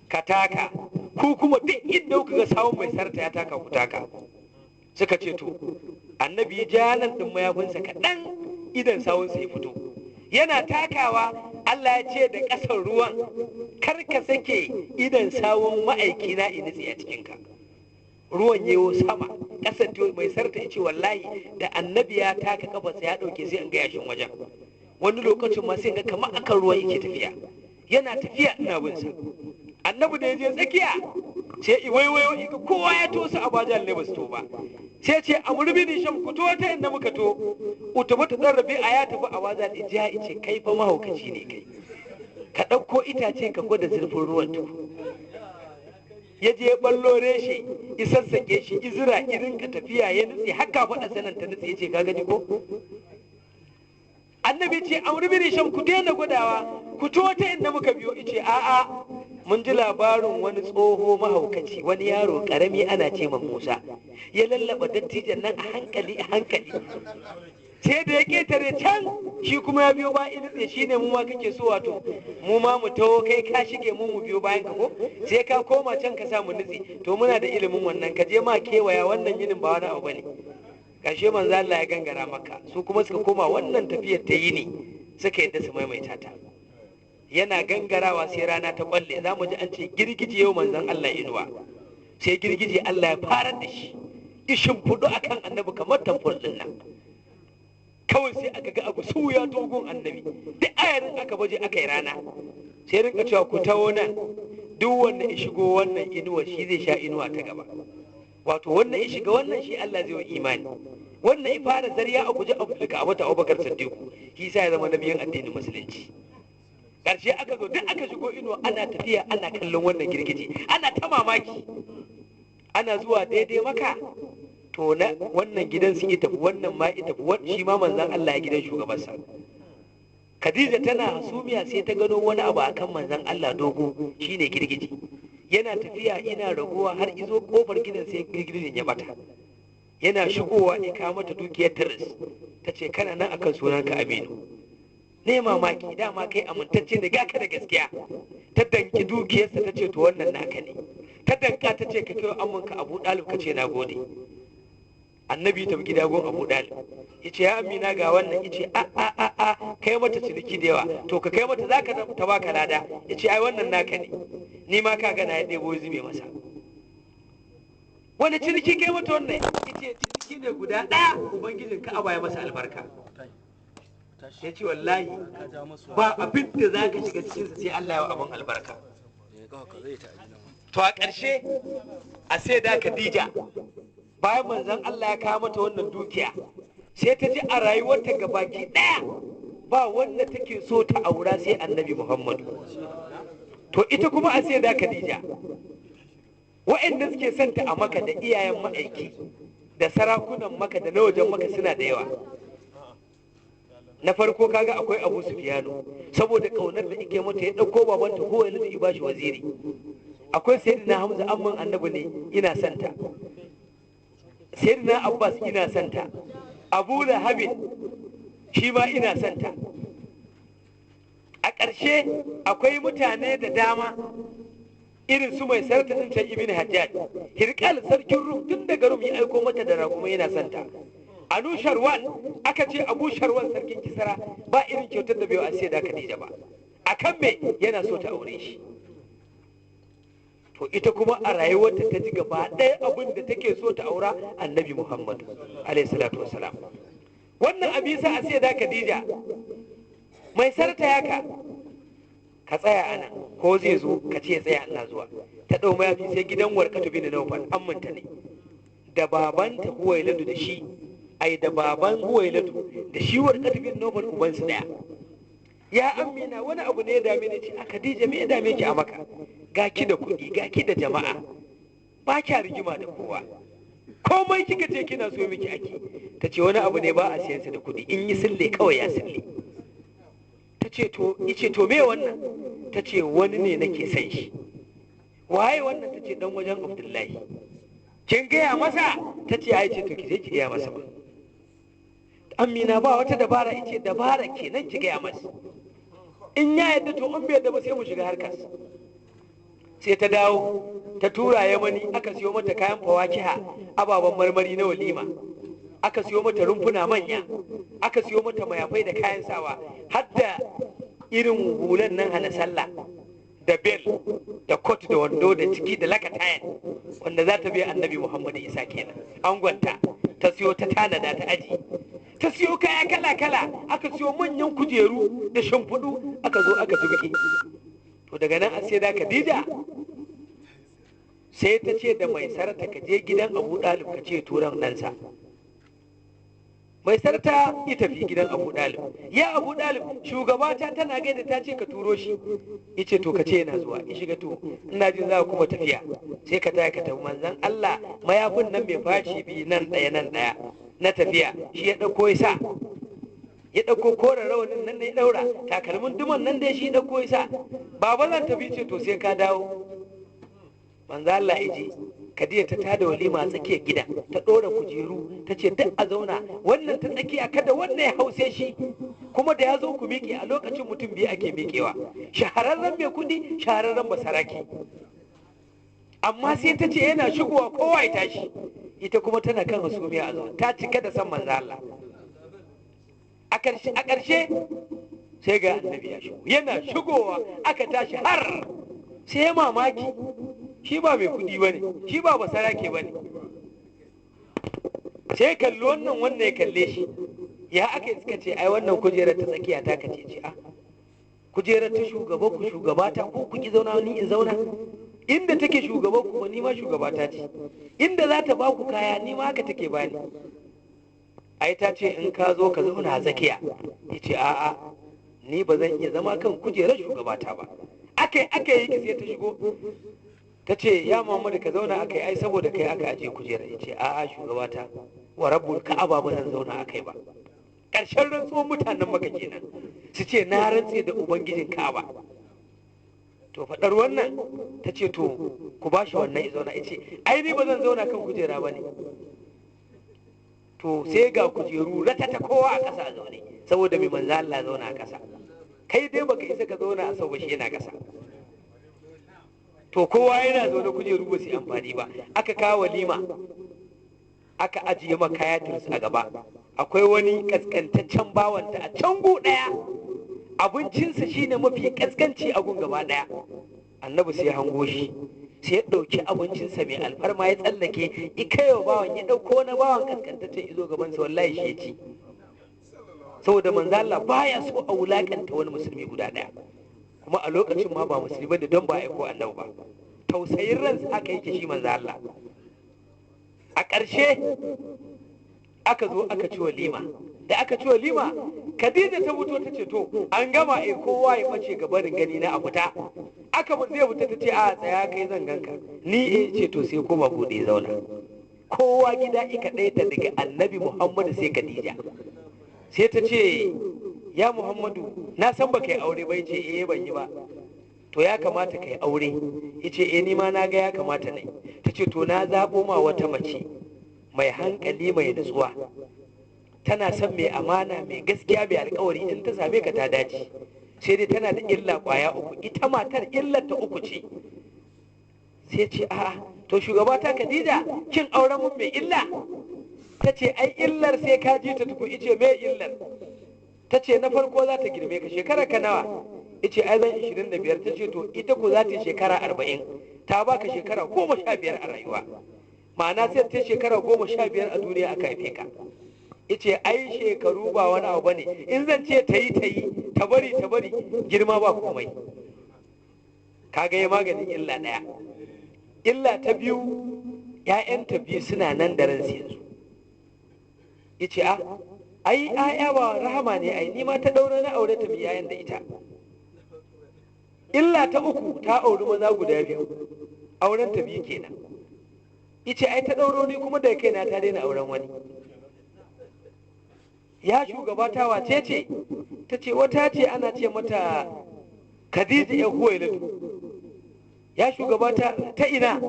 ka taka, ku kuma duk inda kuka ga sawun mai sarta ya taka ku taka. Suka ce to annabi ya ja nan ɗin mayafinsa kaɗan idan sawunsa ya fito yana takawa. Allah ya ce da ƙasar ruwan kar ka sake idan sawun ma'aikina in nutse a cikinka. Ruwan yayo sama, ƙasar mai sarta ya ce wallahi da annabi ya taka kafarsa ya ɗauke sai in ga yashin wajen. Wani lokacin ma sai ga kamar akan ruwan yake tafiya, yana tafiya ina bin sa. Annabi da ya je tsakiya sai iwaiwayo iga kowa ya tosa a bajal ne ba su to ba. Sai ce a murbini shan ku to ta inda muka to utubu ta zarrabe a ya tafi a wazal ija ice kai fa mahaukaci ne kai, ka ɗauko itace ka gwada zurfin ruwan to. Ya je ballo reshe isassake shi izira irin ka tafiya ya nutse haka faɗa sanan ta nutse ya ce ka gaji ko. Annabi ce amru bin sham ku daina gwadawa ku to ta inda muka biyo ice a'a mun ji labarin wani tsoho mahaukaci wani yaro karami ana ce ma Musa ya lallaba dattijan nan a hankali sai da ya ketare can shi kuma ya biyo ba nutse shi ne mu ma kake so wato mu ma mu taho kai ka shige mu biyo bayan ka ko sai ka koma can ka sa mu nutse to muna da ilimin wannan ka je ma kewaya wannan yinin ba wani abu bane. Kashe manzo Allah ya gangara maka su kuma suka koma wannan tafiyar ta yini suka yadda su maimaita ta. Yana gangarawa sai rana ta balle za mu ji an ce girgije yau manzon Allah inuwa sai girgije Allah ya fara da shi ishin fudu akan annabi kamar tamfol din nan kawai sai aka ga abu su ya dogon annabi duk ayarin aka baje aka yi rana sai rinka cewa ku tawo nan duk wanda ya shigo wannan inuwa shi zai sha inuwa ta gaba. Wato wannan ya shiga wannan shi Allah zai wa imani, wannan ya fara zariya a guje Abubakar Abubakar Siddiqu shi sa ya zama nabiyin addinin musulunci. Karshe aka zo duk aka shigo inuwa ana tafiya ana kallon wannan girgije ana ta mamaki ana zuwa daidai maka to na wannan gidan su ya tafi wannan ma ya tafi shi ma manzon Allah ya gidan shugabansa. Khadija tana hasumiya sai ta gano wani abu akan manzon Allah dogo shine girgije yana tafiya ina raguwa har izo kofar gidan sai girgijen ya bata. Yana shigowa ya kawo mata dukiyar tiris ta ce kana nan akan sunanka Aminu. Ne mamaki dama kai amintacce da gaka da gaskiya. Ta danki dukiyarsa ta ce to wannan naka ne. Ta danka ta ce ka kai amanka Abu Dalib ka ce na gode. Annabi ta gida gon Abu Dalib ya ce ya Amina ga wannan ya ce a kai mata ciniki da yawa to ka kai mata zaka ta baka lada ya ce ai wannan naka ne ni ma ka gana ya ɗebo zube masa. Wani ciniki kai mata wannan ya ce ciniki ne guda ɗaya ubangijin Ka'aba ya masa albarka. Ya ce wallahi ba abin da za ka shiga cikinsa sai Allah ya wa abin albarka. To a ƙarshe a sai da Khadija bayan manzon Allah ya kawo mata wannan dukiya sai ta ji a rayuwarta gabaki ɗaya ba wanda take so ta aura sai annabi Muhammadu. To ita kuma a sai da Khadija wa'anda suke son ta a Maka da iyayen ma'aiki da sarakunan Maka da na wajen Maka suna da yawa. Na farko kaga akwai Abu Sufyanu saboda kaunar da yake mata ya dauko babanta Huwailid da ibashi waziri. Akwai Sayyidina Hamza amman annabi ne ina santa. Sayyidina Abbas ina santa. Abu Lahab shi ma ina santa. A ƙarshe akwai mutane da dama irin su mai sarta din ta Ibn Hajjaj. Hirkal sarkin Rum tun daga Rum ya aiko mata da raguma yana santa. Anu Sharwan aka ce Abu Sharwan sarkin Kisra ba irin kyautar da bai wa sai da Khadija ba. Akan me yana so ta aure shi. To ita kuma a rayuwarta ta ji gaba ɗaya abin da take so ta aura Annabi Muhammad alaihi salatu wassalam. Wannan abisa a sai da Khadija mai sarta yaka ka tsaya ana ko zai zo ka ce tsaya ina zuwa. Ta dau mayafi sai gidan Warqatu bin Nawfal ammanta ne da babanta Huwailadu da shi ai da baban Huwailadu da shi Warqatu bin Nawfal ubansu daya. Ya Amina wani abu ne ya dame ni ce a Khadija me ya dame ki a Maka? Ga ki da kuɗi ga ki da jama'a ba kya rigima da kowa komai kika ce kina so miki ake. Ta ce wani abu ne ba a siyansa da kuɗi in yi sille kawai ya sille. Ta ce to ice to me wannan? Ta ce wani ne nake san shi. Waye wannan? Ta ce dan wajen Abdullahi. Kin gaya masa? Ta ce ai ce to ki je ki gaya masa ba. Amina ba wata dabara ice dabara kenan ki gaya masa. In ya yadda to in bai yadda ba sai mu shiga harkar. Sai ta dawo ta tura Yamani aka siyo mata kayan fawakiha ababen marmari na walima aka siyo mata rumfuna manya, aka siyo mata mayafai da kayan sawa, har da irin hulan nan hana sallah da bel da kot da wando da ciki da lakatayen wanda za ta biya annabi Muhammadu Isa kenan. Angonta ta siyo ta tanada ta aji, ta siyo kaya kala-kala, aka siyo manyan kujeru da shimfiɗu, aka zo aka zubki. To daga nan a sai da Khadija sai ta ce da mai sarata ka je gidan Abu Dalib ka ce turan ɗansa. Mai sarta ya tafi gidan Abu Dalib. Ya Abu Dalib, shugabata tana gaida ta ce ka turo shi. Yace to ka ce yana zuwa. Ya shiga to ina jin za kuma tafiya. Sai ka taya ka tafi manzon Allah mayafin nan mai fashi bi nan ɗaya na tafiya shi ya ɗauko ya sa. Ya ɗauko koren rawanin nan da ya ɗaura, takalmin duman nan da shi ɗauko ya sa. Baba zan tafi ce to sai ka dawo. Manzo Allah ya je. Khadija ta tada walima a tsakiyar gida, ta ɗora kujeru, ta ce duk a zauna, wannan ta tsakiya kada wannan ya hause shi, kuma da ya zo ku miƙe. A lokacin mutum biyu ake miƙewa, shahararren mai kuɗi, shahararren basaraki. Amma sai ta ce yana shigowa kowa ya tashi, ita kuma tana kan hasumiya a zaune, ta cika da san manzo Allah. A ƙarshe sai ga annabi ya shigo, yana shigowa aka tashi har sai ya mamaki. Shi ba mai kuɗi ba ne, shi ba basarake ba ne. Sai kalli wannan ya kalle shi, ya aka yi suka ce ai wannan kujerar ta tsakiya ta kace ce a kujerar ta shugabata ko ku ki zauna ni in zauna, inda take shugaban ku ba ni ma shugabata ce, inda za ta ba ku kaya ni ma haka take bani. Ai ta ce in ka zo ka zauna a tsakiya. Ya ce a'a ni ba zan iya zama kan kujerar shugabata ba. Aka yi sai ta shigo. Ta ce ya Muhammadu ka zauna akai, ai saboda kai aka aje kujera. Ya ce a'a shugabata wa rabbul ka'aba ba zan zauna akai ba. Ƙarshen rantsuwar mutanen Makka kenan su ce na rantse da ubangijin Ka'aba. To faɗar wannan ta ce to ku ba shi wannan ya zauna. Ya ce ai ni ba zan zauna kan kujera ba ne. To sai ga kujeru ratata kowa a ƙasa a zaune, saboda mai manzo Allah zauna a ƙasa. Kai dai baka isa ka zauna a sau ba, shi yana ƙasa. To kowa yana zaune kujeru ba su yi amfani ba. Aka kawo walima, aka ajiye makayatirsu a gaba. Akwai wani kaskantaccen bawanta a can gu ɗaya, abincinsa shine mafi kaskanci a gun gaba ɗaya. Annabi sai hango shi, sai ya ɗauki abincinsa mai alfarma ya tsallake, ikaiwa bawan ya ɗauko na bawan kaskantaccen izo gabansa, wallahi shi ya ci. Saboda manzo Allah baya so a wulakanta wani musulmi guda ɗaya. Kuma a lokacin ma ba musulmi da don ba aiko annabi ba, tausayin ransa aka yake shi manzo Allah. A ƙarshe aka zo aka ci walima. Da aka ci walima, Khadija ta fito ta ce to an gama kowa ya bace ga barin gani na a fita. Aka zai fita ta ce a tsaya kai zan ganka. Ni ce to sai koma bude zauna. Kowa gida ika ɗaya ta daga annabi Muhammadu sai Khadija. Sai ta ce ya Muhammadu na san ba kai aure ba. Ya ce ban yi ba. To ya kamata kai aure. Ya ce ni ma na ga ya kamata ne. Ta ce to na zaɓo ma wata mace mai hankali mai nutsuwa, tana son mai amana mai gaskiya mai alkawari, in ta same ka ta dace. Sai dai tana da illa kwaya uku, ita matar illar ta uku ce. Sai ce a'a to shugabata Khadija kin auren mun mai illa? Ta ce ai illar sai ka ji ta tuku. Ice me illar? Ta ce na farko za ta girme ka, shekara ka nawa? Ice ai zan 25. Ta ce to ita ko za ta yi shekara 40, ta baka shekara 15 a rayuwa. Ma'ana sai ta shekara 15 a duniya aka haife ka. Ice ai shekaru ba wani abu bane, in zan ce ta yi ta bari girma ba komai. Kaga ya maganin illa ɗaya. Illa ta biyu, 'ya'yanta biyu suna nan da ransu yanzu. Ice ai 'ya'ya ba rahama ne, ai ni ma ta daura na aure ta yayan da ita. Illa ta uku, ta auri maza guda biyu, auren ta biyu kenan. Ice ai ta ɗauro ni kuma da kaina ta daina auren wani. Ya shugabata wace ce? Ta ce wata ce ana ce mata Khadija ya Huwailatu. Ya shugabata ta ina?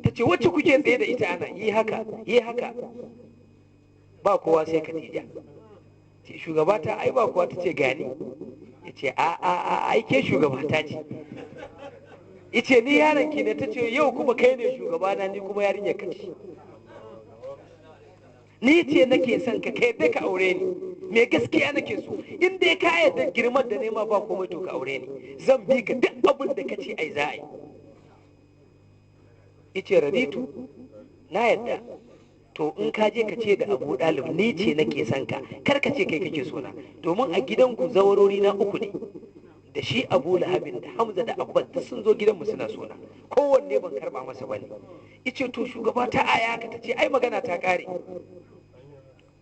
Ta ce wacce kuke tsaye da ita ana yi haka ba kowa sai Khadija. Ce shugabata ai ba kowa. Ta ce gani. Ya ce ai ke shugabata ce. Ice ni yaron ki ne. Ta ce yau kuma kai ne shugabana, ni kuma yarinyar ka ce. ni ce nake son ka yadda ka aure ni, me gaskiya nake so, in dai ka yadda girman da nema ba komai to ka aure ni, zan bi ka duk abin da ka ce ai za a yi. Ice raditu, na yadda. To in ka je ka ce da Abu Dalib ni ce nake son ka, kar ka ce kai kake so na, domin a gidanku zawarori na uku ne, da shi Abu Lahabin da Hamza da Abbas duk sun zo gidanmu suna so na, kowanne ban karba masa bane. Ice to shugaba ta aya ka ta ce ai magana ta kare.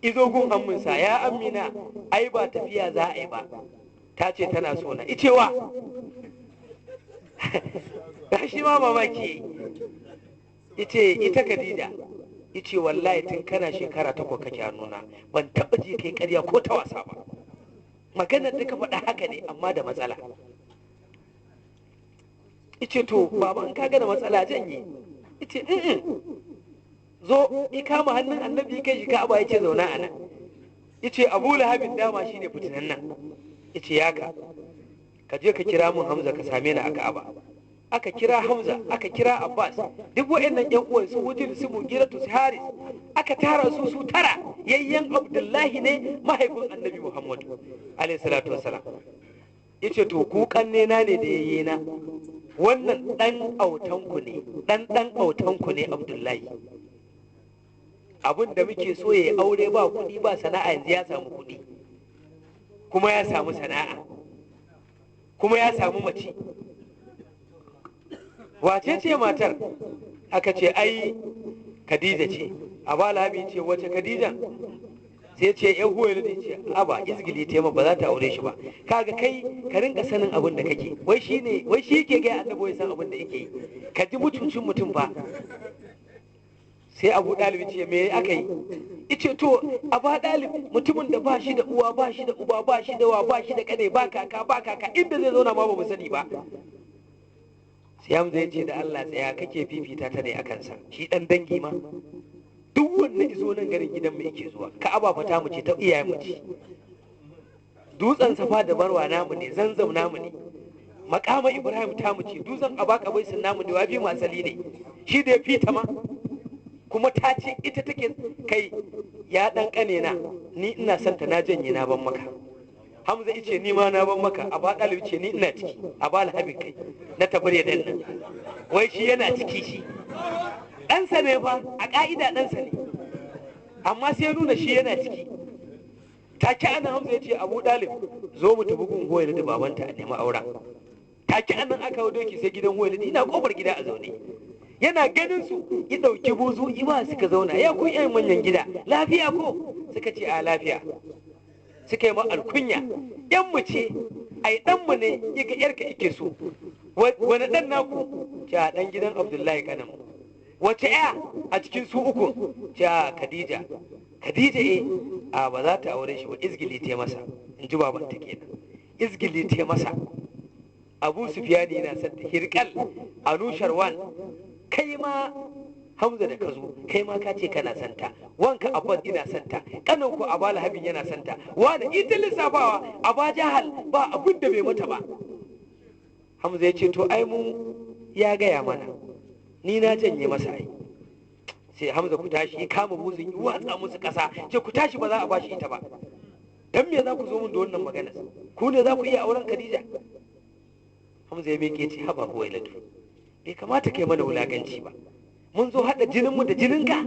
Izo gun amminsa, ya amina ai ba tafiya za a yi ba, ta ce tana so na. Ice wa da shi ma mamaki. Ice ita Khadija. Ice wallahi tun kana shekara 8 kake hannuna, ban taɓa ji kai ƙarya ko ta wasa ba, maganar da ka faɗa haka ne amma da matsala. Ice to baba in kaga da matsala janye. Ice zo i kama hannun annabi kai shi Ka'aba yace zauna a nan. Ice Abu Lahabin dama shine fitinan nan. Ice yaka ka je ka kira mun Hamza ka same ni a Ka'aba. Aka kira Hamza, aka kira Abbas, duk waɗannan ƴan uwan su Wujil, su Mugiratu, su Haris, aka tara su tara, yayyan Abdullahi ne mahaifin Annabi Muhammadu alaihi salatu wassalam. Yace to ku kanne na ne da yayyena, wannan dan autanku ne, dan autanku ne Abdullahi. Abin da muke so yayi aure ba kuɗi ba sana'a, yanzu ya samu kuɗi, kuma ya samu sana'a, kuma ya samu mace. Wace ce matar? Aka ce ai Khadija ce. Abu Lahabi ce wace Khadija? Sai ce yan huwa ne ce aba izgili tema ba za ta aure shi ba. Kaga kai ka rinka sanin abin da kake, wai shi yake ga annabi ya san abin da yake yi, ka ji mutuncin mutum ba. Sai Abu Dalib ce me aka yi? Ice to Abu Dalib mutumin da ba shi da uwa, ba shi da uba, ba shi da wa, ba shi da kane, ba kaka inda zai zauna ma ba mu sani ba. Sai Hamza ya ce da Allah tsaya, kake fifita ta ne a kansa, shi dan dangi ma, duk wanda izo nan garin gidan mu yake zuwa. Ka'aba fa ta mu ce, ta iyayen mu ce, dutsen Safa da Marwa namu ne, Zanzam namu ne, Makama Ibrahim ta mu ce, dutsen Abaka Baisin namu ne, wafi mu asali ne, shi da ya fita ma. Kuma ta ce ita take kai, ya dan kane na, ni ina son ta, na janye na ban maka. Hamza yace ni ma na ban maka. Abu Dalib ce ni ina ciki. Abu Lahabin kai na tabare dan nan, wai shi yana ciki, shi ɗansa ne fa, a ƙa'ida ɗansa ne, amma sai nuna shi yana ciki. Take anan Hamza yace Abu Dalib zo mu tafi gun Huwailid da babanta a nemi auren. Take anan aka hawo doki sai gidan Huwailid, ina kofar gida a zaune, yana ganin su ya ɗauki buzu ima suka zauna. Ya ku ƴan manyan gida, lafiya ko? Suka ce a lafiya. Suka yi ma alkunya, yan mu ce, ai dan mu ne, yaga yarka yake so. Wani dan naku? Ja dan gidan Abdullahi kanan. Wace ya a cikin su uku? Ja Khadija. Khadija a ba za ta aure shi ba, izgili ta masa, in ji baban ta kenan, izgili ta masa. Abu Sufyan yana son ta, Hirqal, Anusharwan, kai ma Hamza da ka zo, kai ma ka ce kana santa, wanka Abbas ina santa, kanin ku Abu Lahabin yana santa, wani ita lissafawa Abu Jahal ba abin da bai mata ba. Hamza ya ce to ai mu ya gaya mana, ni na janye masa ai. Sai Hamza ku tashi, ya kama buzun yi watsa musu kasa, ce ku tashi ba za a bashi ita ba. Dan me za ku zo mun da wannan magana? Ku ne za ku iya auren Khadija? Hamza ya miƙe ce haba Huwailid, bai kamata kai mana wulaganci ba. Mun zo haɗa jininmu da jininka?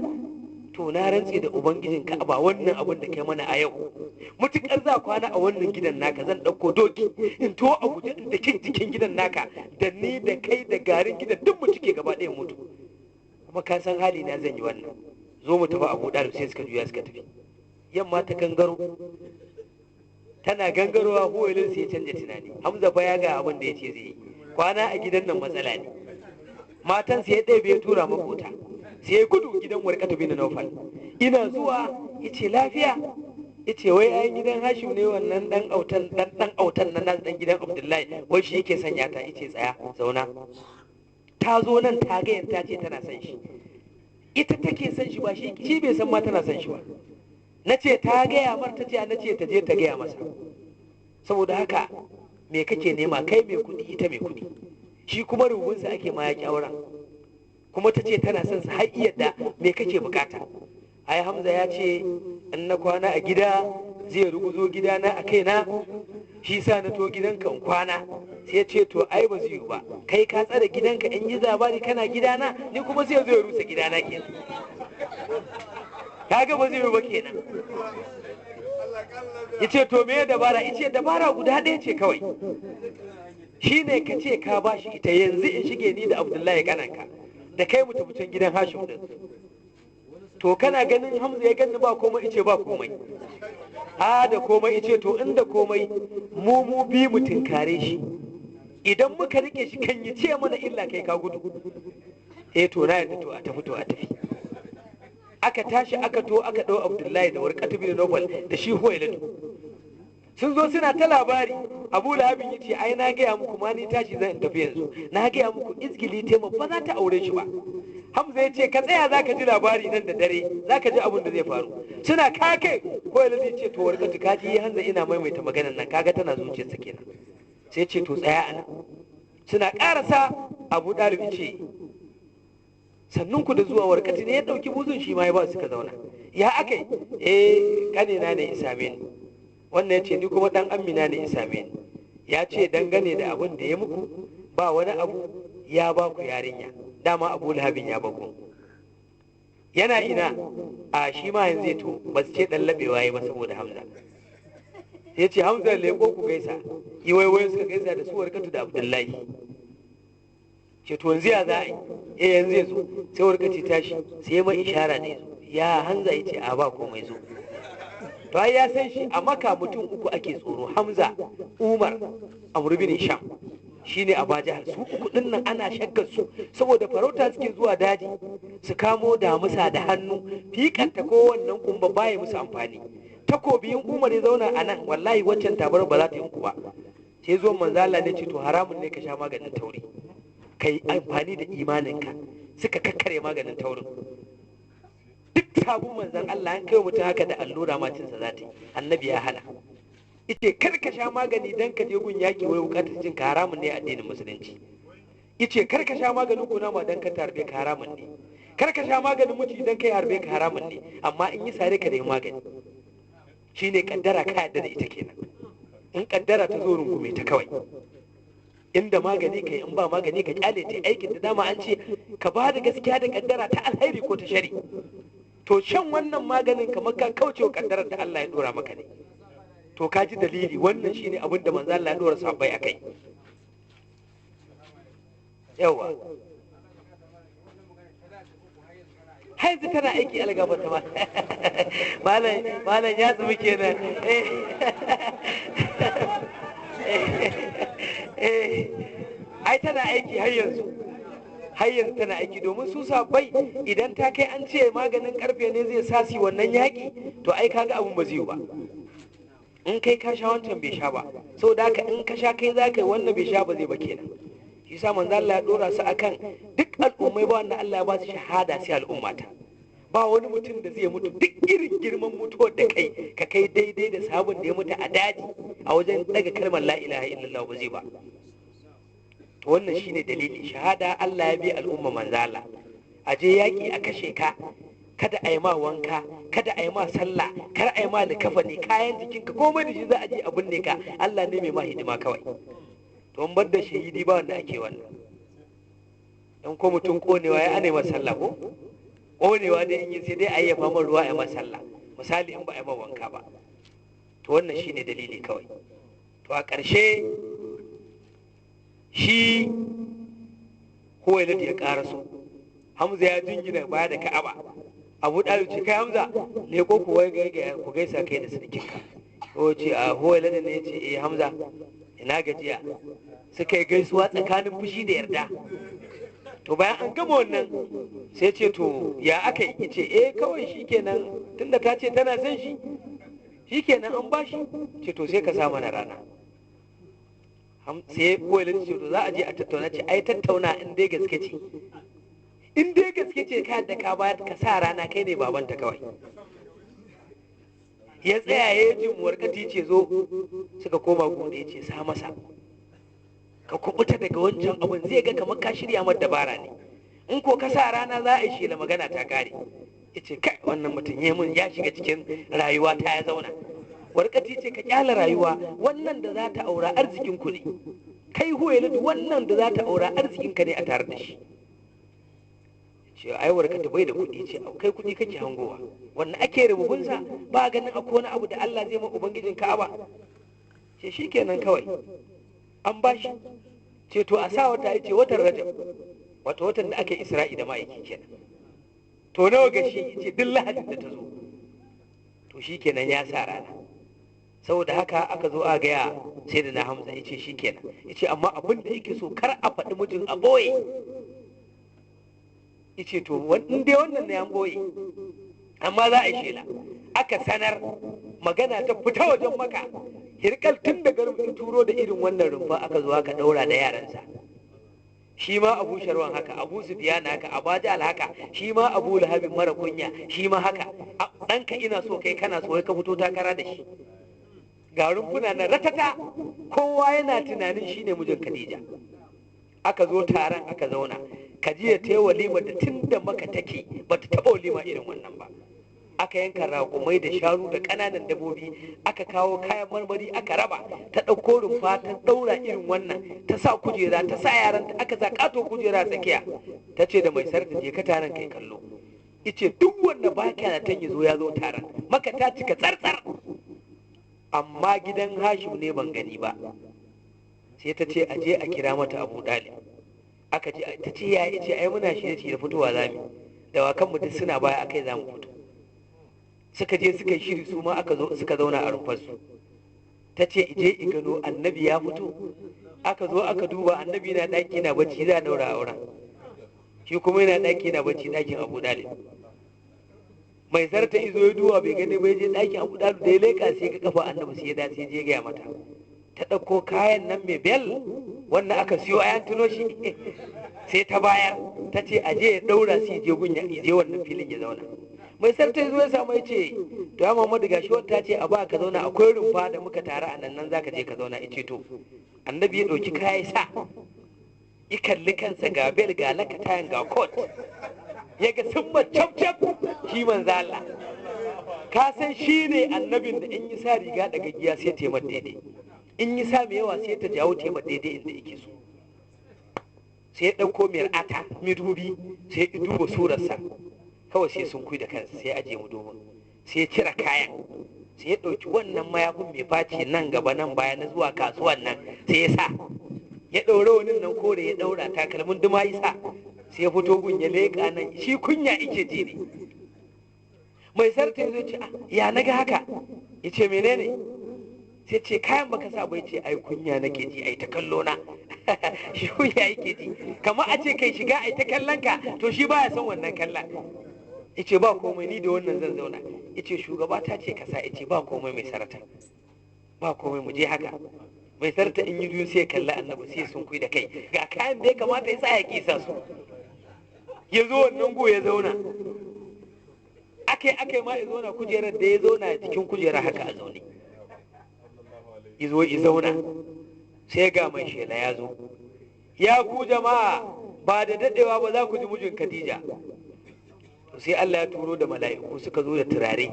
To na rantse da Ubangijin Ka'aba, wannan abin da kai mana a yau, mutukar za kwana a wannan gidan naka, zan ɗauko doki in to a guje da jikin gidan naka, da ni da kai da garin gidan duk mu cike gaba ɗaya mutu. Kuma ka san hali na zan yi wannan. Zo mu tafi Abu Dalib. Sai suka juya suka tafi. Yamma ta gangaro, tana gangarowa Huwailid sai ya canja tunani. Hamza fa ya ga abin da ya ce zai yi, kwana a gidan nan matsala ne. Matan sai ya ɗebe ya tura makota, sai ya gudu gidan Warqatu bin Nawfal. Ina zuwa yace lafiya, yace wai ai gidan Hashim ne wannan dan autan nan dan gidan Abdullahi, wai shi yake sanya ta. Yace tsaya zauna, ta zo nan ta ga ta ce tana son shi, ita take son shi ba shi bai san ma tana son shi ba. Nace ta gaya mar, ta ce nace ta je ta gaya masa. Saboda haka me kake nema? Kai mai kuɗi, ita mai kuɗi, shi kuma rubunsa ake ma ya ƙyaura. Kuma ta ce tana son sa har yadda me kake bukata? ai Hamza ya ce in na kwana a gida zai ruguzo gidana a kaina, shi sa na to gidanka in kwana. Sai ce to ai ba zai yi ba, kai ka tsare gidanka in yi labari kana gidana, ni kuma sai zo ya rusa gidana kenan. Kaga ba zai yi ba kenan. Yace to me dabara? Yace dabara guda ɗaya ce kawai, shine ka ce ka bashi ita yanzu in shige ni da Abdullahi kananka da kai mu tafi can gidan Hashim din. To kana ganin Hamza ya ganni ba komai? Ice ba komai. A da komai. Ice to inda komai mu bi mu tinkare shi, idan muka rike shi kan yi ce mana illa kai ka gudu. To na yadda, to a tafi. Aka tashi aka ɗau Abdullahi da Warqatu bin Nawfal da shi Huwailatu. Sun zo suna ta labari. Abu Lahabin yace ai na gaya muku ma ni tashi zan tafi yanzu, na gaya muku izgili tema ba za ta aure shi ba. Hamza ya ce ka tsaya za ka ji labari nan da dare, za ka ji abin da zai faru. Suna kake Huwailatu ya ce to Warqatu ka ji Hamza ina maimaita maganar nan, kaga tana zuciyarsa kenan. Sai ce to tsaya anan. Suna karasa Abu Dalib ya ce sannun ku da zuwa. Warqatu ne ya dauki buzun shi ma ya ba suka zauna. Ya akai? Kanina ne ya same ni. Wannan ya ce ni kuma dan Amina ne ya same ni. Ya ce dangane da abin da ya muku ba wani abu, ya ba ku yarinya. Dama Abu Lahabin ya baku. Yana ina? A shi ma yanzu ya to ba su ce dan labewa ya ba saboda Hamza. Ya ce Hamza leko ku gaisa. Yi waiwayo suka gaisa da su Warqatu da Abdullahi. Ce to yanzu ya za a yi? Yanzu ya zo. Sai Warqatu tashi sai ya mai ishara ne zo. Ya Hamza ya ce a ba komai zo. To ai ya san shi a Makka mutum uku ake tsoro: Hamza, Umar, Amr bin Hisham. Shine Abu Jahal. Su uku din nan ana shakkar su saboda farauta suke zuwa daji su kamo damusa da hannu, fikanta ko wannan kumba baya musu amfani. Takobin Umar ya zauna a nan, wallahi waccan tabar ba za ta yi muku ba. Sai zo manzo Allah ne ce to haramun ne ka sha maganin tauri, kai amfani da imaninka. Suka kakkare maganin taurin. Duk sabon manzon Allah an kai mutum haka da allura macinsa za ta yi. Annabi ya hana. Ice kar ka sha magani dan ka je gun yaki wai bukatar jin ka, haramun ne addinin musulunci. Ice kar ka sha maganin kunama dan ka tarbe ka, haramun ne. Kar ka sha maganin miji dan kai harbe ka, haramun ne. Amma in yi sare ka da magani, shine kaddara ka yadda da ita kenan. In kaddara ta zo rungume ta kawai. Inda magani kai, in ba magani ka kyale ta aikin da dama an ce ka ba da gaskiya da kaddara ta alheri ko ta shari. To shan wannan maganin kamar ka kauce wa kaddarar da Allah ya dora maka ne. To ka ji dalili, wannan shine abin da manzo Allah ya dora sahabbai akai. Yawa. Haizu tana aiki algabar ta malam ya tsumi kenan. Ai tana aiki har yanzu tana aiki, domin su sahabbai idan ta kai an ce maganin karfe ne zai sasi wannan yaƙi, to ai kaga abun ba zai yi ba. In kai ka sha wancan bai sha ba, saboda haka in ka sha kai za ka yi wannan bai sha ba zai ba kenan. Shi sa manzo Allah ya dora su akan duk al'ummai ba wanda Allah ya ba su shahada sai al'ummata. Ba wani mutum da zai mutu duk irin girman mutuwar da kai ka kai daidai da sabon da ya mutu a daji a wajen daga kalmar la ilaha illallah ba zai ba. To wannan shine dalili, shahada Allah ya bi al'umma manzo Allah. A je yaki a kashe ka, kada a yi ma wanka, kada a yi ma sallah, kar a yi ma likafani, kayan jikinka komai da shi za a je a binne ka, Allah ne mai ma hidima kawai. To in bar da shahidi ba wanda ake wannan. Dan ko mutum konewa ya ana masa sallah ko? Konewa da in yi sai dai a yi famar ruwa a masa sallah. Misali in ba a yi ma wanka ba. To wannan shine dalili kawai. To a ƙarshe shi Huwailid ya ƙaraso. Hamza ya jingina baya da Ka'aba. Abu Dalib ce kai Hamza ne ko ku gaisa kai da sarkinka. Ko ce a Huwailid ne ya ce Hamza ina gajiya. Suka yi gaisuwa tsakanin fushi da yarda. To bayan an gama wannan sai ce to ya aka yi? Ce kawai shikenan tunda ta ce tana son shi shikenan an bashi. Ce to sai ka sa mana rana. Sai Huwailid ce to za a je a tattauna. Ce ai tattauna in dai gaske ce. In dai gaske ce ka da ka bayar ka sa rana, kai ne babanta kawai. Ya tsaya ya ji Warqatu ce zo, suka koma gona ya ce sa masa ka kubuta daga wancan abun, zai ga kamar ka shirya mar dabara ne. In ko ka sa rana za a yi shela magana ta kare. yace kai wannan mutum ya shiga cikin rayuwa ta ya zauna. Warkati ce ka kyala rayuwa, wannan da za ta aura arzikin ku ne, kai Huwailid wannan da za ta aura arzikin ka ne a tare da shi. Ce ai Warkati bai da kuɗi, ce kai kuɗi kake hangowa, wannan ake rububunsa ba ganin akwai wani abu da Allah zai ma ubangijin Ka'aba. Ce shikenan kawai an bashi. Ce to a sa wata, yace watan Rajab, wato watan da aka yi Isra'i da ma'aiki kenan. To nawa ga shi, yace duk Lahadin da ta zo. To shikenan ya sa rana. Saboda haka aka zo a gaya sai da na Hamza, yace shikenan, yace amma abin da yake so kar a faɗi mijin a boye. Yace to in dai wannan ne an boye, amma za a yi shela. Aka sanar, magana ta fita wajen Maka. Hirkal tun da garin turo da irin wannan rumfa aka zo aka daura da yaransa. Shi ma Abu Sharwan haka, Abu Sufyan haka, Abu Jahl haka, shi ma Abu Lahab mara kunya, shi ma haka. Ɗanka ina so kai kana so ka fito takara da shi. Ga rumfuna na ratata, kowa yana tunanin shi ne mijin Khadija. Aka zo taron aka zauna, Khadija ta yi walima da tun da Maka take ba ta taɓa walima irin wannan ba. Aka yanka raƙumai da shanu da ƙananan dabbobi, aka kawo kayan marmari aka raba, ta ɗauko rumfa ta ɗaura irin wannan, ta sa kujera, ta sa yaran, aka sa ƙato kujera tsakiya, ta ce da mai sarda je ka taron kai kallo. Ice duk wanda ba ka da ya zo taron, Maka ta cika tsartsar, amma gidan Hashim ne ban gani ba. Sai ta ce aje a kira mata Abu Dalib. Aka ce ta ce ya ce ai muna shirye da fitowa zamu, dawakan mu duk suna baya akai zamu fito. Suka je suka yi shiri su ma aka zo suka zauna a rumfarsu. Ta ce ije i gano annabi ya fito. Aka zo aka duba annabi na ɗaki na bacci za a daura auren, shi kuma yana ɗaki na bacci ɗakin Abu Dalib. Mai zarta izo ya duba bai gani bai je ɗakin Abu Dalib da ya leƙa sai ga kafa annabi sai ya da sai je gaya mata. Ta ɗauko kayan nan mai bel wannan aka siyo a yan tuno shi sai ta bayar, ta ce aje ya ɗaura sai je gunya je wannan filin ya zauna. Mai sarta ya zo ya samu ya ce to ya Muhammadu gashi wata ce a ba ka zauna akwai rumfa da muka tare a nan zaka je ka zauna. Ya ce to annabi ya ɗauki kaya sa ya kalli kansa ga bel ga lakatayan ga kot, ya ga sun cap shi manzo Allah. Ka san shi ne annabin da in yi sa riga daga giya sai ta yi daidai, in yi sa mai yawa sai ta jawo ta yi daidai inda yake so. Sai ya ɗauko mir'ata midubi sai ya duba surarsa, kawai sai sun da kansa sai aje mu domin sai ya cire kayan, sai ya ɗauki wannan mayafin mai faci nan gaba nan baya na zuwa kasuwan nan sai ya sa, ya ɗaura wani nan kore ya ɗaura takalmin duma isa, sai ya fito gun ya leƙa nan shi kunya ike ji ne. Mai sarta ya zo ce ya naga haka, ya ce menene, sai ce kayan baka sa bai ce ai kunya nake ji ai ta kallo na shi kunya yake ji, kamar a ce kai shiga ai ta kallon ka, to shi baya son wannan kallon. Yace ba komai ni da wannan zan zauna. Yace shugaba ta ce kasa, yace ba komai mai sarata, ba komai mu je haka. Mai sarata in yi duniya sai kalla annabi sai sun kui da kai, ga kayan da ya kamata ya sa ya kisa su, ya zo wannan go ya zauna. Akai ma ya zauna kujerar da ya zauna cikin kujerar haka a zaune, ya zo ya zauna. Sai ga mai shela ya zo, ya ku jama'a ba da dadewa ba za ku ji mijin Khadija. Sai Allah ya turo da mala'iku suka zo da turare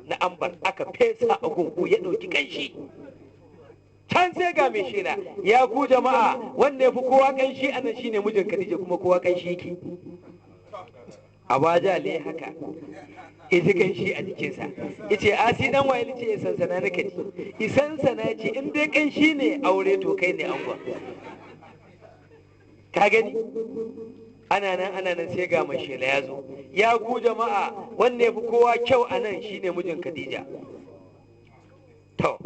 na ambar aka fesa a gungu ya ɗauki kanshi. Can sai ga mai shela, ya ku jama'a wanda ya fi kowa kanshi a nan shine mijin Khadija kuma kowa kanshi yake. Abu Jahl haka ya ji kanshi a jikinsa, ya ce asi dan waye ce ya sansana na kaji, isansana ya ce in dai kanshi ne aure to kai ne angon. Ka gani ana nan sai ga mai shela ya zo, ya ku jama'a wanda ya fi kowa kyau a nan shine mijin Khadija. To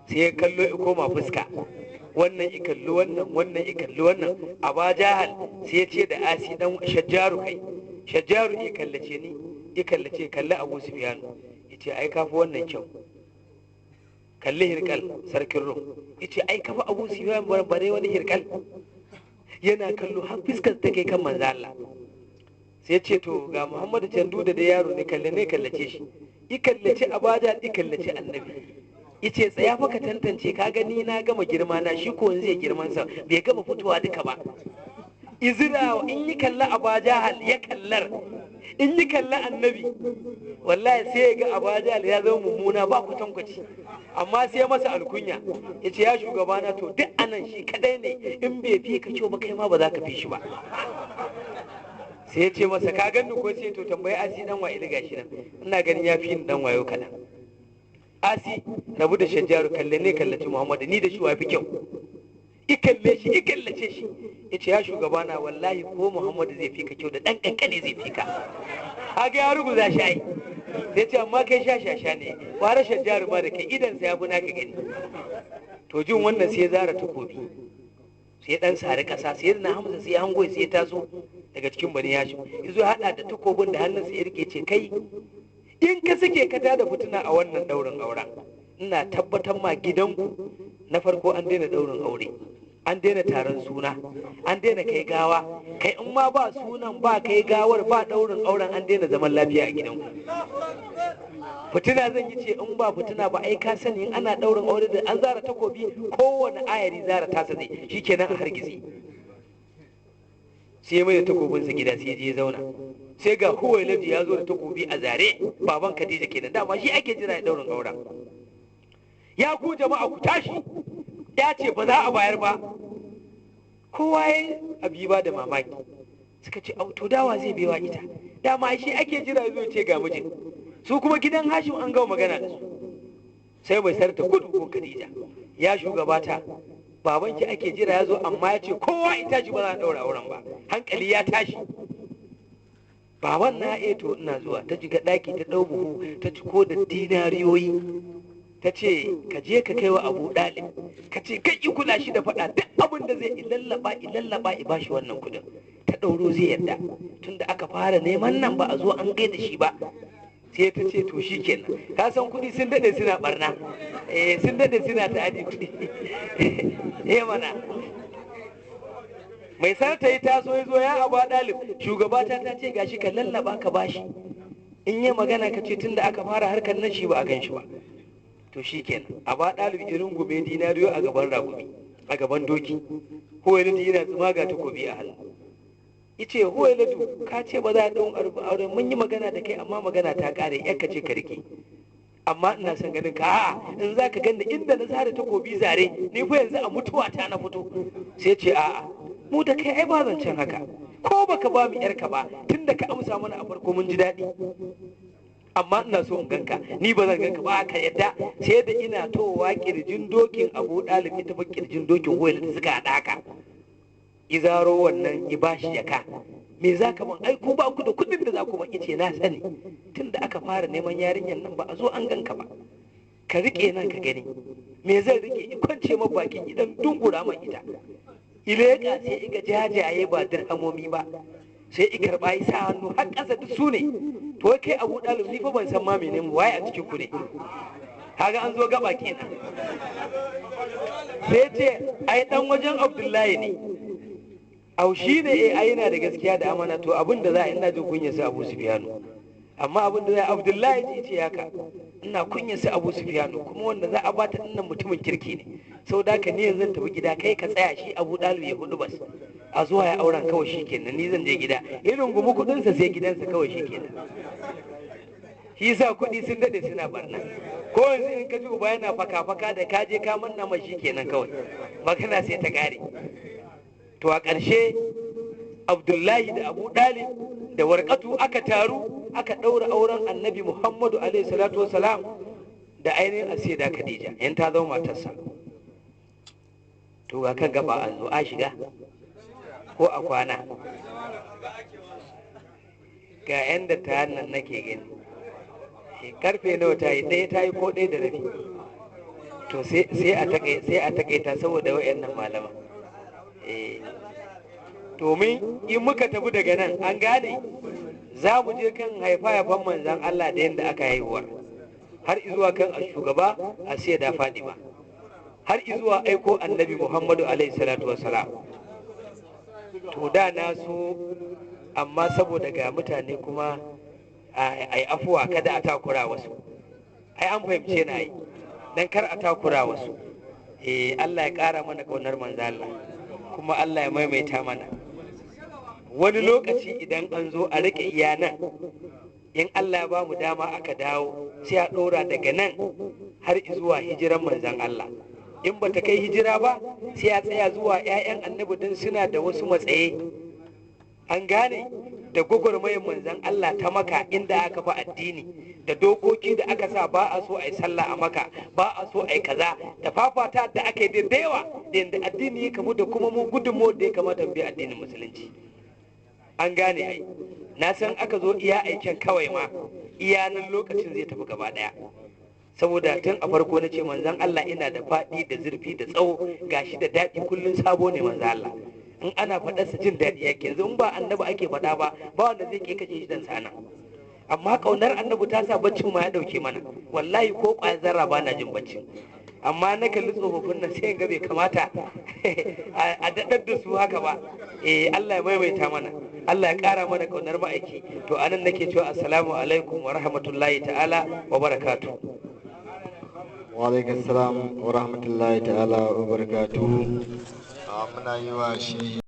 sai ya kallo ya koma fuska, wannan ya kalli wannan ya kalli wannan. Abu Jahl sai ya ce da asi dan Shajjaru, kai Shajjaru ya kallace ni, ya kallace kalli Abu Sufyan, ya ce ai kafi wannan kyau. Kalli Hirkal sarkin Rum, ya ce ai kafi Abu Sufyan bare wani Hirkal. Yana kallo har fuskar ta kai kan manzo Allah. Sai ce to ga Muhammadu Jandu da yaro ne kallace shi, i kallace Abu Jahl i kallace annabi. Yace tsaya fa ka tantance, ka gani na gama girma na, shi ko zai girman sa bai gama fitowa duka ba. Izira in yi kalla Abu Jahl ya kallar, in yi kalli annabi wallahi sai ya ga abajal ya zama mummuna ba kwatankwaci, amma sai masa alkunya ya ce ya shugabana to duk anan shi kadai ne in bai fi ka kyau ba kai ma ba za ka fi shi ba. sai ya ce masa ka gani ko, sai to tambayi asi dan waye daga shi nan, ina ganin ya fi ni dan wayo kaɗan. asi rabu da shajjaru, kalle ne kallaci muhammadu, ni da shi wa fi kyau. ikalle shi ikallace shi ya ce ya shugabana wallahi ko muhammadu zai fi ka kyau da ɗan ƙanƙane zai fi ka. haka ya ruguza shi ai, sai ce amma kai sha ne, fara shajjaru ma da kai idan sa ya fi naka gani. to jin wannan sai ya zara takobi, sai dan sari kasa, sai na hamza sai hango sai ya taso daga cikin bani yashi, yazo hada da takobin da hannun sai ya rike, ce kai in ka sake ka tada fituna a wannan daurin auren, ina tabbatar ma gidanku na farko an daina daurin aure, an daina taron suna, an daina kai gawa, kai in ma ba sunan ba kai gawar ba daurin auren, an daina zaman lafiya a gidanku. fitina zan yi ce in ba fitina ba ai ka sani in ana daurin aure da an zara takobi kowane ayari zara tasa zai shikenan a hargitsi. sai mai da takobinsa gida sai je zauna, sai ga Huwailadu ya zo da takobi a zare, baban Khadija kenan, dama shi ake jira ya daurin auren. ya ku jama'a ku tashi, ya ce ba za a bayar ba. kowa ya abi ba da mamaki, suka ce auto dawa zai bewa ita, dama shi ake jira ya zo ce ga mijin, su kuma gidan Hashim an gama magana da su. sai mai sarta gudu ko Khadija, ya shugabata babanki ake jira ya zo, amma ya ce kowa ita shi ba za a ɗaura auren ba, hankali ya tashi. baban na to ina zuwa, ta jiga ɗaki ta ɗau buhu ta ciko da dinariyoyi, ta ce ka je ka kai wa Abu Dalib, ka ce kai yi kula shi da faɗa, duk abin da zai ilallaba i bashi wannan kudin. ta ɗauro zai yarda, tunda aka fara neman nan ba a zo an gaida shi ba. sai ta ce to shi kenan, ka san kuɗi sun daɗe suna ɓarna, sun daɗe suna ta'adi kuɗi. mana mai sarta yi taso ya zo, ya Abu Dalib shugabata ta ce gashi ka lallaba ka bashi, in yi magana ka ce tunda aka fara harkar nan shi ba a gan shi ba. to shi kenan Abu Dalib irin gume dinariyo a gaban ragumi, a gaban doki. Huwailadu yana tsuma ga takobi a hannu, yace Huwailadu ka ce ba za a ɗau aure, mun yi magana da kai amma magana ta ƙare, yanka ce ka rike, amma ina son ganin ka, a'a in za ka ganda inda na zare takobi zare, ni fa yanzu a mutuwa ta na fito. sai ce a'a mu da kai ai ba zancen haka, ko baka ba mu yarka ba, tunda ka amsa mana a farko mun ji daɗi, amma ina so in ganka, ni ba zan ganka ba ka yadda. sai da ina towa kirjin dokin Abu Dalib, ita fa kirjin dokin Huwailadu suka haɗa haka, izaro wannan i bashi yaka, me za ka ban aiko ba ku da kudin da za ku ban, ice na sani tunda aka fara neman yarinyar nan ba a zo an ganka ba, ka rike nan ka gani me zan rike, i kwance ma bakin idan dungura man ita, ileka sai iga jajaye ba dirhamomi ba, sai i karba yi sa hannu har ƙasa duk su ne. to kai Abu Dalib ni fa ban san ma menene waye a cikin ku ne, kaga an zo gaba kenan. sai ce ai dan wajen Abdullahi ne, au shi ne ai yana da gaskiya da amana, to abin da za a ina jin kunya sa Abu Sufyanu, amma abin da za a Abdullahi ji ce haka, ina kunya sa Abu Sufyanu, kuma wanda za a bata dinnan mutumin kirki ne, sau da ka ni yanzu tafi gida, kai ka tsaya shi Abu Dalib ya hudu bas, a zuwa ya auren kawai shi kenan, ni zan je gida, irin gumu kudinsa sai gidansa kawai shi kenan. shi sa kuɗi sun daɗe suna barna, ko yanzu in ka ji uba yana faka-faka da ka je ka manna mai shi kenan kawai, magana sai ta ƙare. to a ƙarshe Abdullahi da Abu Dalib da Warqatu aka taru aka ɗaura auren Annabi Muhammadu alaihi salatu wasalam da ainihin Asida Khadija, yan ta zama matarsa. to ga kan gaba an zo a shiga ko a kwana, ga yan da ta nan nake gani karfe nawa ta yi, ɗaya ta yi ko ɗaya da rabi. to sai a takaita saboda wayannan malama. domin in muka tafi daga nan an gane za mu je kan haifa-haifan manzan Allah da yadda aka haihuwa, har izuwa kan shugaba a sai da Fadima, har izuwa aiko Annabi Muhammadu alaihi salatu wassalam. to da na so, amma saboda ga mutane kuma ai afuwa kada a takura wasu, ai an fahimce na yi, dan kar a takura wasu. Allah ya ƙara mana ƙaunar manzo Allah, kuma Allah ya maimaita mana. wani lokaci idan an zo a rike iya nan, in Allah ya ba mu dama aka dawo sai a ɗora daga nan har zuwa hijiran manzan Allah. In ba ta kai hijira ba sai a tsaya zuwa 'ya'yan annabi din suna da wasu matsaye, an gane, da gwagwarmayar manzan Allah ta Maka inda aka fi addini, da dokoki da aka sa ba a so a yi sallah a Maka, ba a so a yi kaza, da fafata da aka yi da yawa da yadda addini ya kamu da kuma mu gudunmu da ya kamata bi addinin musulunci. An gane ai, na san aka zo iya aiken kawai ma iya nan lokacin zai tafi gaba daya, saboda tun a farko na ce manzan Allah ina da faɗi da zurfi da tsawo, gashi da daɗi kullum sabo ne manzan Allah. In ana faɗarsa jin daɗi yake, yanzu in ba annabi ake faɗa ba wanda zai ke kace shi dan sana. Amma ƙaunar annabi ta sa baccin ma ya ɗauke mana, wallahi ko ƙwazara ba na jin baccin. Amma na kalli tsofaffin nan sai ga bai kamata a daɗar da su haka ba. Allah ya maimaita mana, Allah ya ƙara mana ƙaunar ma'aiki. To anan nake cewa assalamu alaikum wa rahmatullahi ta'ala wa barakatuh. Wa alaikum salam wa rahmatullahi ta'ala wa barakatuh. Muna yi wa shi